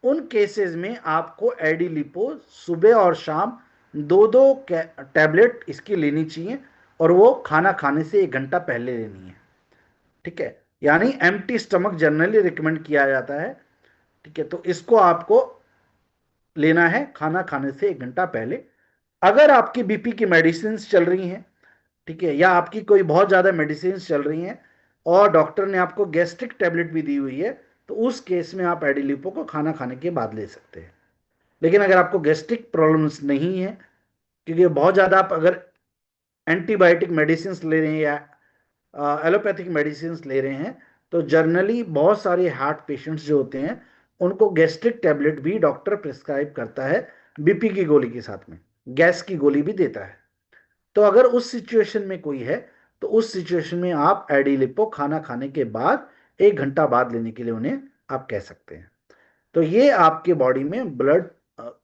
उन केसेस में आपको एडिलिपो सुबह और शाम दो दो टैबलेट इसकी लेनी चाहिए और वो खाना खाने से 1 घंटा पहले लेनी है। ठीक है, यानी एम्प्टी स्टमक जनरली रिकमेंड किया जाता है। ठीक है, तो इसको आपको लेना है खाना खाने से 1 घंटा पहले। अगर आपकी बीपी की मेडिसिन चल रही हैं, ठीक है, या आपकी कोई बहुत ज़्यादा मेडिसिन चल रही हैं और डॉक्टर ने आपको गैस्ट्रिक टैबलेट भी दी हुई है, तो उस केस में आप एडिलिपो को खाना खाने के बाद ले सकते हैं। लेकिन अगर आपको गैस्ट्रिक प्रॉब्लम्स नहीं है, क्योंकि बहुत ज़्यादा आप अगर एंटीबायोटिक मेडिसिन ले रहे हैं या एलोपैथिक मेडिसिन ले रहे हैं, तो जनरली बहुत सारे हार्ट पेशेंट्स जो होते हैं उनको गैस्ट्रिक टैबलेट भी डॉक्टर प्रिस्क्राइब करता है, बीपी की गोली के साथ में गैस की गोली भी देता है। तो अगर उस सिचुएशन में कोई है, तो उस सिचुएशन में आप एडिलिपो खाना खाने के बाद 1 घंटा बाद लेने के लिए उन्हें आप कह सकते हैं। तो ये आपके बॉडी में ब्लड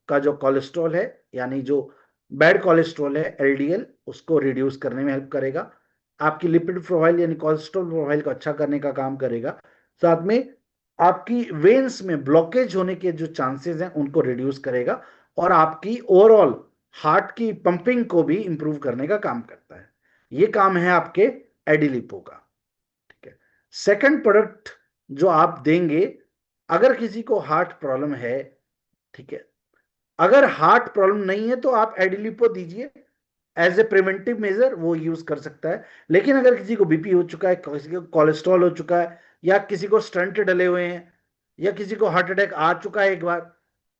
का जो कोलेस्ट्रॉल है, यानी जो बैड कोलेस्ट्रॉल है एलडीएल, उसको रिड्यूस करने में हेल्प करेगा। आपकी लिपिड प्रोफाइल यानी कोलेस्ट्रॉल प्रोफाइल को अच्छा करने का काम करेगा। साथ में आपकी वेन्स में ब्लॉकेज होने के जो चांसेस हैं उनको रिड्यूस करेगा और आपकी ओवरऑल हार्ट की पंपिंग को भी इंप्रूव करने का काम करता है। ये काम है आपके एडिलिपो का। ठीक है, सेकंड प्रोडक्ट जो आप देंगे अगर किसी को हार्ट प्रॉब्लम है, ठीक है, अगर हार्ट प्रॉब्लम नहीं है तो आप एडिलिपो दीजिए एज ए प्रिवेंटिव मेजर, वो यूज कर सकता है। लेकिन अगर किसी को बीपी हो चुका है, किसी को कोलेस्ट्रॉल हो चुका है, या किसी को स्टंट डले हुए हैं, या किसी को हार्ट अटैक आ चुका है एक बार,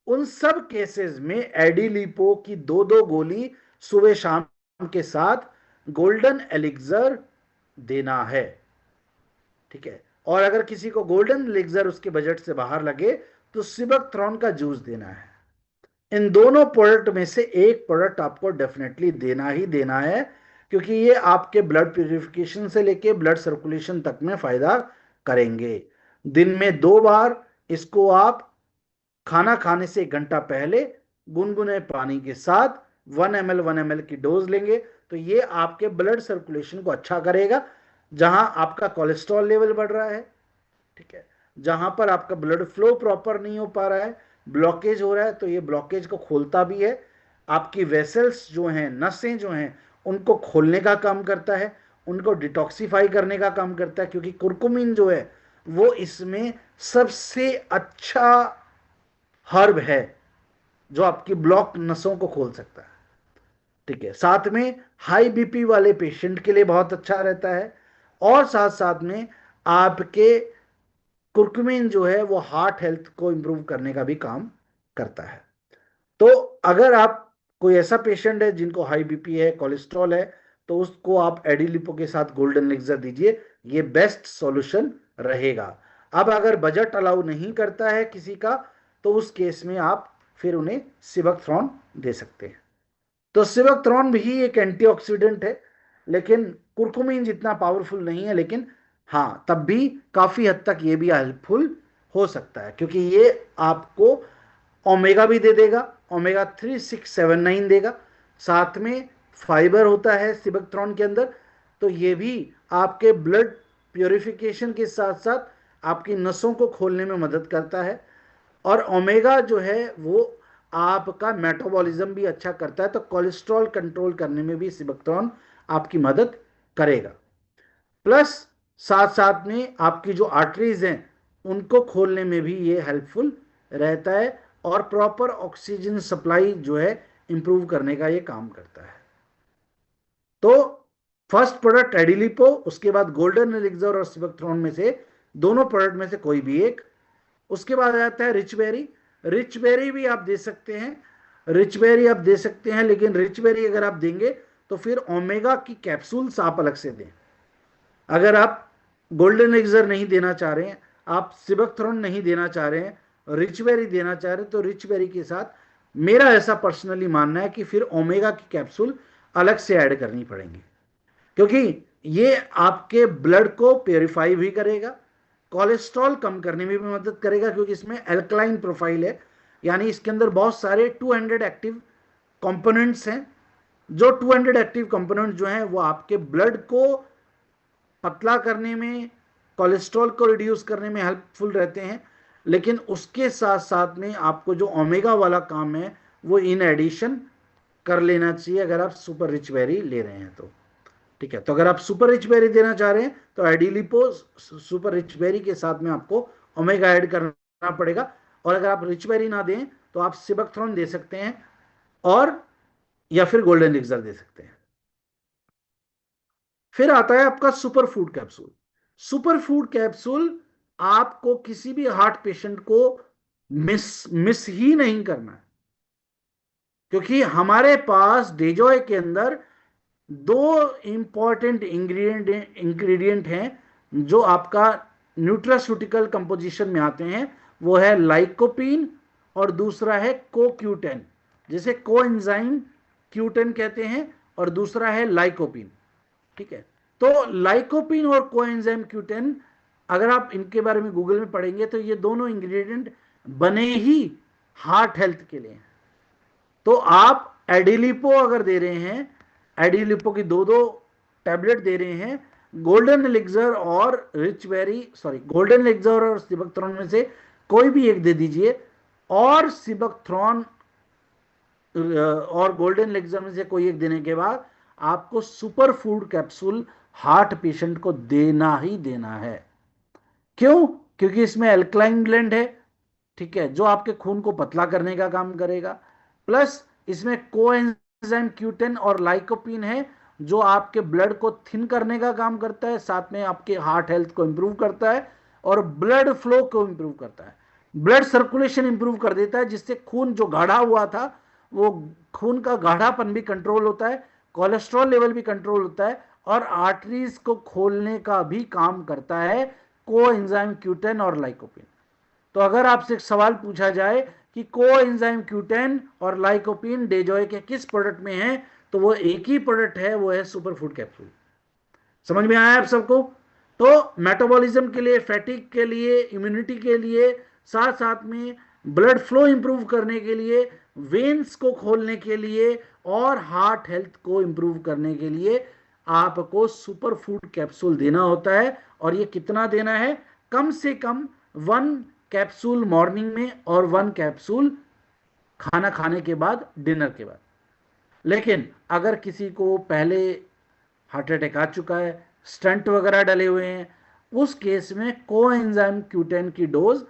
उन सब केसेस में एडिलिपो की दो दो गोली सुबह शाम के साथ गोल्डन एलिक्सर देना है। ठीक है, और अगर किसी को गोल्डन एलिक्सर उसके बजट से बाहर लगे तो सिबकथ्रॉन का जूस देना है। इन दोनों प्रोडक्ट में से एक प्रोडक्ट आपको डेफिनेटली देना ही देना है, क्योंकि ये आपके ब्लड प्यूरिफिकेशन से लेके ब्लड सर्कुलेशन तक में फायदा करेंगे। दिन में 2 बार इसको आप खाना खाने से 1 घंटा पहले गुनगुने पानी के साथ 1 ml 1 ml की डोज लेंगे तो ये आपके ब्लड सर्कुलेशन को अच्छा करेगा। जहां आपका कोलेस्ट्रॉल लेवल बढ़ रहा है, ठीक है, जहां पर आपका ब्लड फ्लो प्रॉपर नहीं हो पा रहा है, ब्लॉकेज हो रहा है, तो ये ब्लॉकेज को खोलता भी है। आपकी वेसल्स जो हैं, नसें जो हैं, उनको खोलने का काम करता है, उनको डिटॉक्सिफाई करने का काम करता है, क्योंकि कुरकुमिन जो है वो इसमें सबसे अच्छा हर्ब है जो आपकी ब्लॉक नसों को खोल सकता है। ठीक है, साथ में हाई बीपी वाले पेशेंट के लिए बहुत अच्छा रहता है और साथ साथ में आपके कुर्कुमिन जो है वो हार्ट हेल्थ को इंप्रूव करने का भी काम करता है। तो अगर आप कोई ऐसा पेशेंट है जिनको हाई बीपी है, कोलेस्ट्रॉल है, तो उसको आप एडिलिपो के साथ गोल्डन एलिक्सर दीजिए, ये बेस्ट सॉल्यूशन रहेगा। अब अगर बजट अलाउ नहीं करता है किसी का, तो उस केस में आप फिर उन्हें सिबकथ्रॉन दे सकते हैं। तो सिबकथ्रॉन भी एक एंटीऑक्सीडेंट है, लेकिन कुरकुमिन जितना पावरफुल नहीं है, लेकिन हाँ तब भी काफी हद तक ये भी हेल्पफुल हो सकता है, क्योंकि ये आपको ओमेगा भी दे देगा, ओमेगा 3, 6, 7, 9 देगा, साथ में फाइबर होता है सिबकथ्रॉन के अंदर, तो ये भी आपके ब्लड प्योरिफिकेशन के साथ साथ आपकी नसों को खोलने में मदद करता है। और ओमेगा जो है वो आपका मेटाबॉलिज्म भी अच्छा करता है, तो कोलेस्ट्रॉल कंट्रोल करने में भी सिबकथ्रॉन आपकी मदद करेगा। प्लस साथ साथ में आपकी जो आर्टरीज हैं उनको खोलने में भी ये हेल्पफुल रहता है, और प्रॉपर ऑक्सीजन सप्लाई जो है इंप्रूव करने का ये काम करता है। तो फर्स्ट प्रोडक्ट एडिलिपो, उसके बाद गोल्डन एलिक्सर और सिबकथ्रॉन में से दोनों प्रोडक्ट में से कोई भी एक। उसके बाद आता है रिच बेरी। रिच बेरी भी आप दे सकते हैं, रिच बेरी आप दे सकते हैं, लेकिन रिच बेरी अगर आप देंगे तो फिर ओमेगा की कैप्सूल्स आप अलग से दें। अगर आप गोल्डन एलिक्सर नहीं देना चाह रहे हैं, आप सिबकथ्रॉन नहीं देना चाह रहे हैं, रिच बेरी देना चाह रहे हैं, तो रिच बेरी के साथ मेरा ऐसा पर्सनली मानना है कि फिर ओमेगा की कैप्सूल अलग से ऐड करनी पड़ेंगी, क्योंकि ये आपके ब्लड को प्योरीफाई भी करेगा, कोलेस्ट्रॉल कम करने में भी मदद करेगा, क्योंकि इसमें एल्कलाइन प्रोफाइल है, यानी इसके अंदर बहुत सारे 200 एक्टिव कंपोनेंट्स हैं। जो 200 एक्टिव कंपोनेंट जो हैं वो आपके ब्लड को पतला करने में, कोलेस्ट्रॉल को रिड्यूस करने में हेल्पफुल रहते हैं, लेकिन उसके साथ साथ में आपको जो ओमेगा वाला काम है वो इन एडिशन कर लेना चाहिए अगर आप सुपर रिच बेरी ले रहे हैं तो। ठीक है, तो अगर आप सुपर रिच बेरी देना चाह रहे हैं तो एडिलिपो सुपर रिच बेरी के साथ में आपको ओमेगा ऐड करना पड़ेगा, और अगर आप रिच बेरी ना दें तो आप सिबकथ्रॉन दे सकते हैं, और या फिर गोल्डन एलिक्सर दे सकते हैं। फिर आता है आपका super food capsule. Super food capsule आपको किसी भी हार्ट पेशेंट को मिस मिस ही नहीं करना है, क्योंकि हमारे पास डेजॉय के अंदर दो इंपॉर्टेंट इंग्रेडिएंट हैं जो आपका न्यूट्रास्यूटिकल कंपोजिशन में आते हैं। वो है लाइकोपीन और दूसरा है कोक्यूटेन, जिसे कोएंजाइम क्यूटेन कहते हैं, और दूसरा है लाइकोपीन। ठीक है, तो लाइकोपीन और कोएंजाइम क्यूटेन, अगर आप इनके बारे में गूगल में पढ़ेंगे तो ये दोनों इंग्रेडिएंट बने ही हार्ट हेल्थ के लिए। तो आप एडिलिपो अगर दे रहे हैं, एडिलिपो की दो दो टैबलेट दे रहे हैं, गोल्डन एलिक्सर और rich berry, sorry golden elixir और सिबकथ्रॉन में से कोई भी एक दे दीजिए, और सिबकथ्रॉन और गोल्डन एलिक्सर में से कोई एक देने के बाद आपको super food capsule heart patient को देना ही देना है। क्यों? क्योंकि इसमें एल्कलाइन ब्लेंड है, ठीक है, जो आपके खून को पतला करने का काम करेगा, प्लस इसमें कोएंजाइम क्यूटेन और लाइकोपीन है जो आपके ब्लड को थिन करने का काम करता है, साथ में आपके हार्ट हेल्थ को इंप्रूव करता है और ब्लड फ्लो को इंप्रूव करता है, ब्लड सर्कुलेशन इंप्रूव कर देता है, जिससे खून जो गाढ़ा हुआ था वो खून का गाढ़ापन भी कंट्रोल होता है, कोलेस्ट्रॉल लेवल भी कंट्रोल होता है, और आर्टरीज को खोलने का भी काम करता है कोएंजाइम क्यूटेन और लाइकोपीन। तो अगर आपसे एक सवाल पूछा जाए कि कोएंजाइम क्यूटेन और लाइकोपीन डेजॉय के किस प्रोडक्ट में है, तो वो एक ही प्रोडक्ट है, वो है सुपर फूड कैप्सूल। समझ में आया आप सबको? तो मेटाबॉलिज्म के लिए, फैटिक के लिए, इम्यूनिटी के लिए, साथ साथ में ब्लड फ्लो इंप्रूव करने के लिए, वेन्स को खोलने के लिए, और हार्ट हेल्थ को इंप्रूव करने के लिए आपको सुपर फूड कैप्सूल देना होता है। और ये कितना देना है? कम से कम 1 कैप्सूल मॉर्निंग में और 1 कैप्सूल खाना खाने के बाद, डिनर के बाद। लेकिन अगर किसी को पहले हार्ट अटैक आ चुका है, स्टंट वगैरह डले हुए हैं, उस केस में कोएंजाइम क्यूटेन की डोज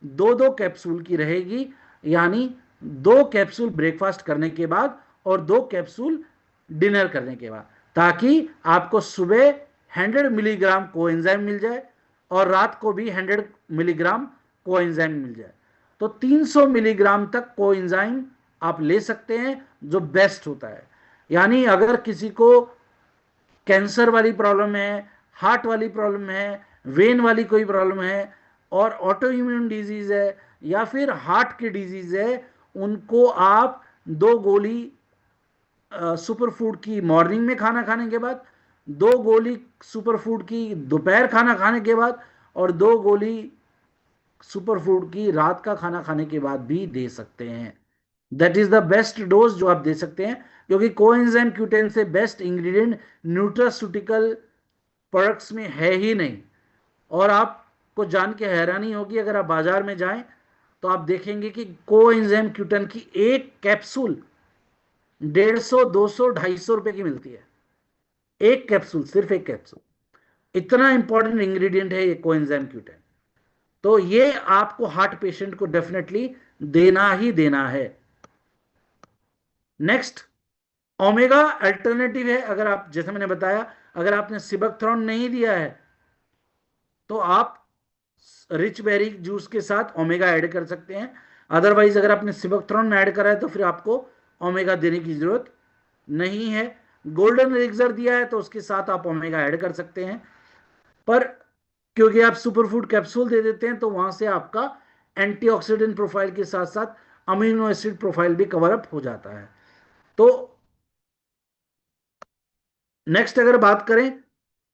2-2 कैप्सूल की रहेगी, यानी 2 कैप्सूल ब्रेकफास्ट करने के बाद और 2 कैप्सूल डिनर करने के बाद, ताकि आपको सुबह 100 मिलीग्राम कोएंजाइम मिल जाए और रात को भी 100 मिलीग्राम कोएंजाइम मिल जाए। तो 300 मिलीग्राम तक कोएंजाइम आप ले सकते हैं, जो बेस्ट होता है। यानी अगर किसी को कैंसर वाली प्रॉब्लम है, हार्ट वाली प्रॉब्लम है, वेन वाली कोई प्रॉब्लम है, और ऑटो इम्यून डिजीज है, या फिर हार्ट की डिजीज है, उनको आप 2 गोली सुपर फूड की मॉर्निंग में खाना खाने के बाद, 2 गोली सुपर फूड की दोपहर खाना खाने के बाद, और 2 गोली सुपर फूड की रात का खाना खाने के बाद भी दे सकते हैं। That is the best dose जो आप दे सकते हैं, क्योंकि कोएंजाइम Q10 से बेस्ट इंग्रेडिएंट न्यूट्रास्यूटिकल प्रोडक्ट्स में है ही नहीं। और आपको जान के हैरानी होगी, अगर आप बाजार में जाएं तो आप देखेंगे कि कोएंजाइम Q10 की एक कैप्सूल 150, 200, 250 रुपए की मिलती है। एक कैप्सूल, सिर्फ एक कैप्सूल। इतना इंपॉर्टेंट इंग्रेडिएंट है ये कोएंजाइम Q10। तो ये आपको हार्ट पेशेंट को डेफिनेटली देना ही देना है। नेक्स्ट, ओमेगा अल्टरनेटिव है। अगर आप, जैसे मैंने बताया, अगर आपने सिबकथ्रॉन नहीं दिया है तो आप रिच बेरी जूस के साथ ओमेगा ऐड कर सकते हैं। अदरवाइज अगर आपने सिबकथ्रॉन ऐड करा है तो फिर आपको ओमेगा देने की जरूरत नहीं है। गोल्डन एलिक्सर दिया है तो उसके साथ आप ओमेगा ऐड कर सकते हैं, पर क्योंकि आप सुपरफूड कैप्सूल दे देते हैं तो वहां से आपका एंटीऑक्सीडेंट प्रोफाइल के साथ साथ अमीनो एसिड प्रोफाइल भी कवर अप हो जाता है। तो नेक्स्ट अगर बात करें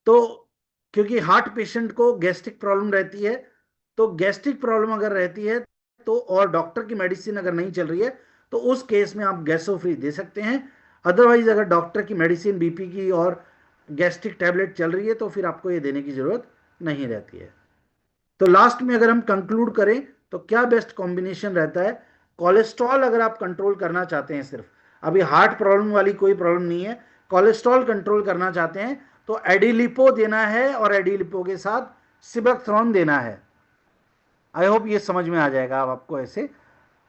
तो, क्योंकि हार्ट पेशेंट को गैस्ट्रिक प्रॉब्लम रहती है, तो गैस्ट्रिक प्रॉब्लम अगर रहती है तो, और डॉक्टर की मेडिसिन अगर नहीं चल रही है, तो उस केस में आप गैसो फ्री दे सकते हैं। अदरवाइज अगर डॉक्टर की मेडिसिन, बीपी की और गैस्ट्रिक टैबलेट चल रही है तो फिर आपको ये देने की जरूरत नहीं रहती है। तो लास्ट में अगर हम कंक्लूड करें तो क्या बेस्ट कॉम्बिनेशन रहता है? कोलेस्ट्रॉल अगर आप कंट्रोल करना चाहते हैं, सिर्फ अभी हार्ट प्रॉब्लम वाली कोई प्रॉब्लम नहीं है, कोलेस्ट्रॉल कंट्रोल करना चाहते हैं तो एडिलिपो देना है, और एडिलिपो के साथ सिबकथ्रॉन देना है। आई होप ये समझ में आ जाएगा अब आपको ऐसे।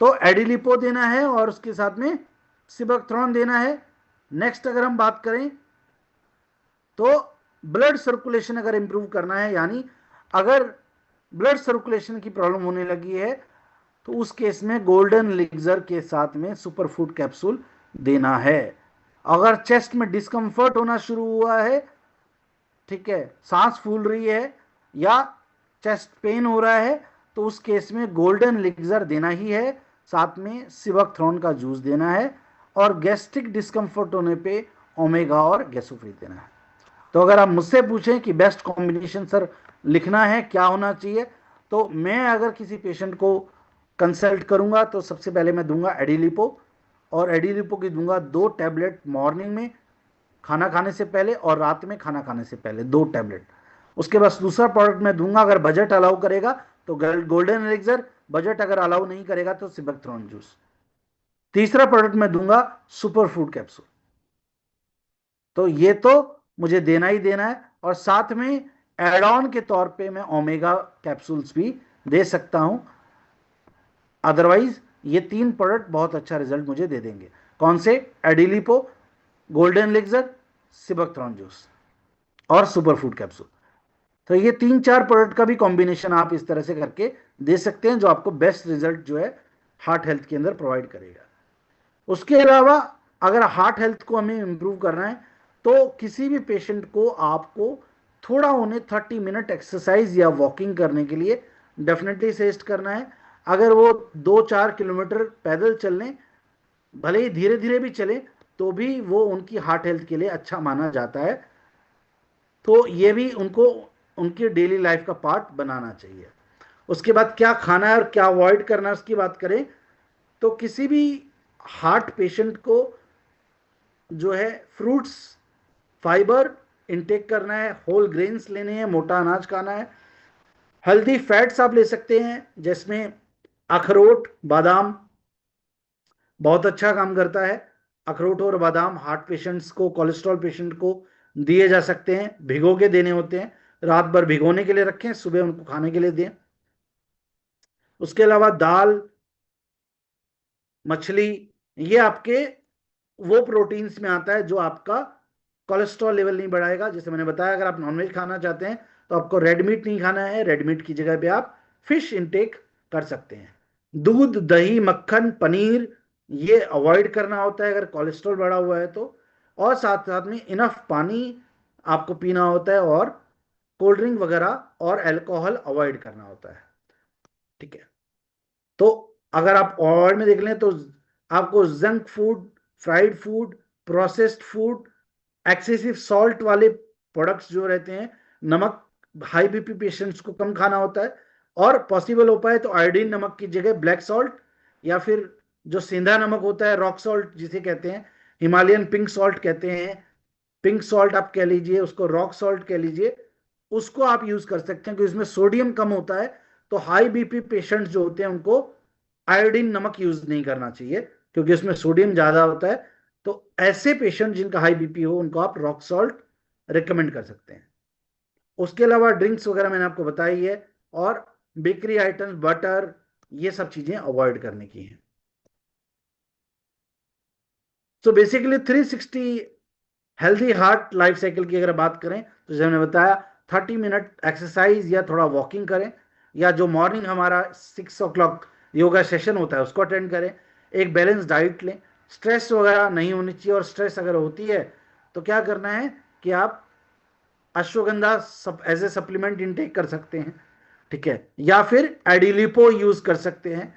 तो एडिलिपो देना है और उसके साथ में सिबकथ्रॉन देना है। नेक्स्ट अगर हम बात करें तो ब्लड सर्कुलेशन अगर इंप्रूव करना है, यानी अगर ब्लड सर्कुलेशन की प्रॉब्लम होने लगी है तो उस केस में गोल्डन एलिक्सर के साथ में सुपरफूड कैप्सूल देना है। अगर चेस्ट में डिस्कंफर्ट होना शुरू हुआ है, ठीक है, सांस फूल रही है या चेस्ट पेन हो रहा है, तो उस केस में गोल्डन एलिक्सर देना ही है, साथ में सिबकथ्रॉन का जूस देना है, और गैस्ट्रिक डिस्कंफर्ट होने पे ओमेगा और गैसोफ्री देना है। तो अगर आप मुझसे पूछें कि बेस्ट कॉम्बिनेशन सर लिखना है क्या होना चाहिए, तो मैं अगर किसी पेशेंट को कंसल्ट करूंगा तो सबसे पहले मैं दूंगा एडिलिपो, और एडिलिपो की दूंगा 2 टैबलेट मॉर्निंग में खाना खाने से पहले, और रात में खाना खाने से पहले 2 टैबलेट। उसके बाद दूसरा प्रोडक्ट मैं दूंगा, अगर बजट अलाउ करेगा तो गोल्डन एलिक्सर, बजट अगर अलाउ नहीं करेगा तो सिबकथ्रॉन जूस। तीसरा प्रोडक्ट मैं दूंगा सुपर फूड कैप्सूल। तो ये तो मुझे देना ही देना है, और साथ में एड ऑन के तौर पे मैं ओमेगा कैप्सूल्स भी दे सकता हूं। अदरवाइज ये 3 प्रोडक्ट बहुत अच्छा रिजल्ट मुझे दे देंगे। कौन से? एडिलिपो, गोल्डन एलिक्सर, सिबकथ्रॉन जूस और सुपर फूड कैप्सूल। तो ये 3-4 प्रोडक्ट का भी कॉम्बिनेशन आप इस तरह से करके दे सकते हैं, जो आपको बेस्ट रिजल्ट जो है हार्ट हेल्थ के अंदर प्रोवाइड करेगा। उसके अलावा अगर हार्ट हेल्थ को हमें इंप्रूव करना है तो किसी भी पेशेंट को आपको थोड़ा उन्हें 30 मिनट एक्सरसाइज या वॉकिंग करने के लिए डेफिनेटली सजेस्ट करना है। अगर वो 2-4 किलोमीटर पैदल चल लें, भले ही धीरे धीरे भी चले, तो भी वो उनकी हार्ट हेल्थ के लिए अच्छा माना जाता है। तो ये भी उनको उनकी डेली लाइफ का पार्ट बनाना चाहिए। उसके बाद क्या खाना है और क्या अवॉइड करना है उसकी बात करें तो किसी भी हार्ट पेशेंट को जो है फ्रूट्स, फाइबर इनटेक करना है, होल ग्रेन्स लेने हैं, मोटा अनाज खाना है। हेल्दी फैट्स आप ले सकते हैं, जिसमें अखरोट, बादाम बहुत अच्छा काम करता है। अखरोट और बादाम हार्ट पेशेंट्स को, कोलेस्ट्रॉल पेशेंट को दिए जा सकते हैं, भिगो के देने होते हैं। रात भर भिगोने के लिए रखें, सुबह उनको खाने के लिए दें। उसके अलावा दाल, मछली, ये आपके वो प्रोटीन्स में आता है जो आपका कोलेस्ट्रॉल लेवल नहीं बढ़ाएगा। जैसे मैंने बताया, अगर आप नॉनवेज खाना चाहते हैं तो आपको रेड मीट नहीं खाना है, रेड मीट की जगह पे आप फिश इंटेक कर सकते हैं। दूध, दही, मक्खन, पनीर ये अवॉइड करना होता है अगर कोलेस्ट्रॉल बढ़ा हुआ है तो। और साथ साथ में इनफ पानी आपको पीना होता है, और कोल्ड ड्रिंक वगैरह और अल्कोहल अवॉइड करना होता है। ठीक है, तो अगर आप अवॉइड में देख लें तो आपको junk food, fried food, processed food, excessive salt वाले प्रोडक्ट्स जो रहते हैं, नमक हाई बीपी पेशेंट्स को कम खाना होता है, और पॉसिबल हो पाए तो आयोडीन नमक की जगह ब्लैक सॉल्ट या फिर जो सेंधा नमक होता है, रॉक सॉल्ट जिसे कहते हैं, हिमालयन पिंक सॉल्ट कहते हैं, पिंक सॉल्ट आप कह लीजिए, उसको रॉक सॉल्ट कह लीजिए, उसको आप यूज कर सकते हैं क्योंकि उसमें सोडियम कम होता है। तो हाई बीपी पेशेंट्स जो होते हैं उनको आयोडीन नमक यूज नहीं करना चाहिए क्योंकि उसमें सोडियम ज्यादा होता है। तो ऐसे पेशेंट जिनका हाई बीपी हो उनको आप रॉक सॉल्ट रिकमेंड कर सकते हैं। उसके अलावा ड्रिंक्स वगैरह मैंने आपको बताई है, और बेकरी आइटम्स, बटर, ये सब चीजें अवॉइड करने की हैं। So basically 360 healthy heart life cycle की अगर बात करें तो जैसे मैंने बताया, 30 मिनट एक्सरसाइज या थोड़ा वॉकिंग करें, या जो मॉर्निंग हमारा 6 o'clock योगा सेशन होता है उसको अटेंड करें, एक बैलेंस डाइट लें, स्ट्रेस वगैरह नहीं होनी चाहिए, और स्ट्रेस अगर होती है तो क्या करना है कि आप अश्वगंधा सब एज ए सप्लीमेंट इनटेक कर सकते हैं, ठीक है, या फिर एडिलिपो यूज कर सकते हैं।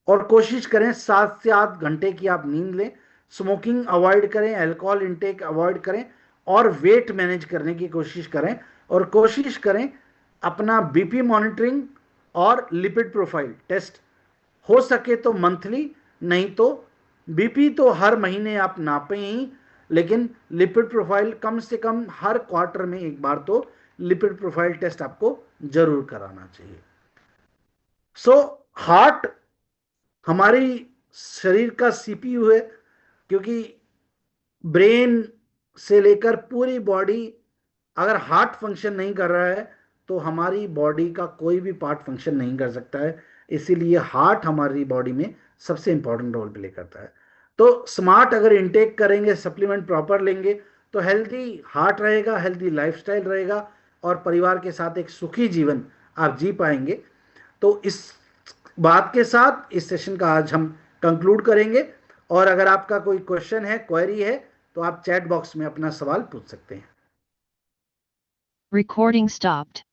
और कोशिश करें 7 से 8 घंटे की आप नींद लें, स्मोकिंग अवॉइड करें, अल्कोहल इनटेक अवॉइड करें, और वेट मैनेज करने की कोशिश करें, और कोशिश करें अपना बीपी मॉनिटरिंग और लिपिड प्रोफाइल टेस्ट हो सके तो मंथली, नहीं तो बीपी तो हर महीने आप नापें ही, लेकिन लिपिड प्रोफाइल कम से कम हर क्वार्टर में एक बार तो लिपिड प्रोफाइल टेस्ट आपको जरूर कराना चाहिए। सो हार्ट हमारी शरीर का सीपीयू है, क्योंकि ब्रेन से लेकर पूरी बॉडी, अगर हार्ट फंक्शन नहीं कर रहा है तो हमारी बॉडी का कोई भी पार्ट फंक्शन नहीं कर सकता है। इसीलिए हार्ट हमारी बॉडी में सबसे इंपॉर्टेंट रोल प्ले करता है। तो स्मार्ट अगर इनटेक करेंगे, सप्लीमेंट प्रॉपर लेंगे, तो हेल्दी हार्ट रहेगा, हेल्दी लाइफस्टाइल रहेगा, और परिवार के साथ एक सुखी जीवन आप जी पाएंगे। तो इस बात के साथ इस सेशन का आज हम कंक्लूड करेंगे, और अगर आपका कोई क्वेश्चन है, क्वेरी है, तो आप चैट बॉक्स में अपना सवाल पूछ सकते हैं। Recording stopped.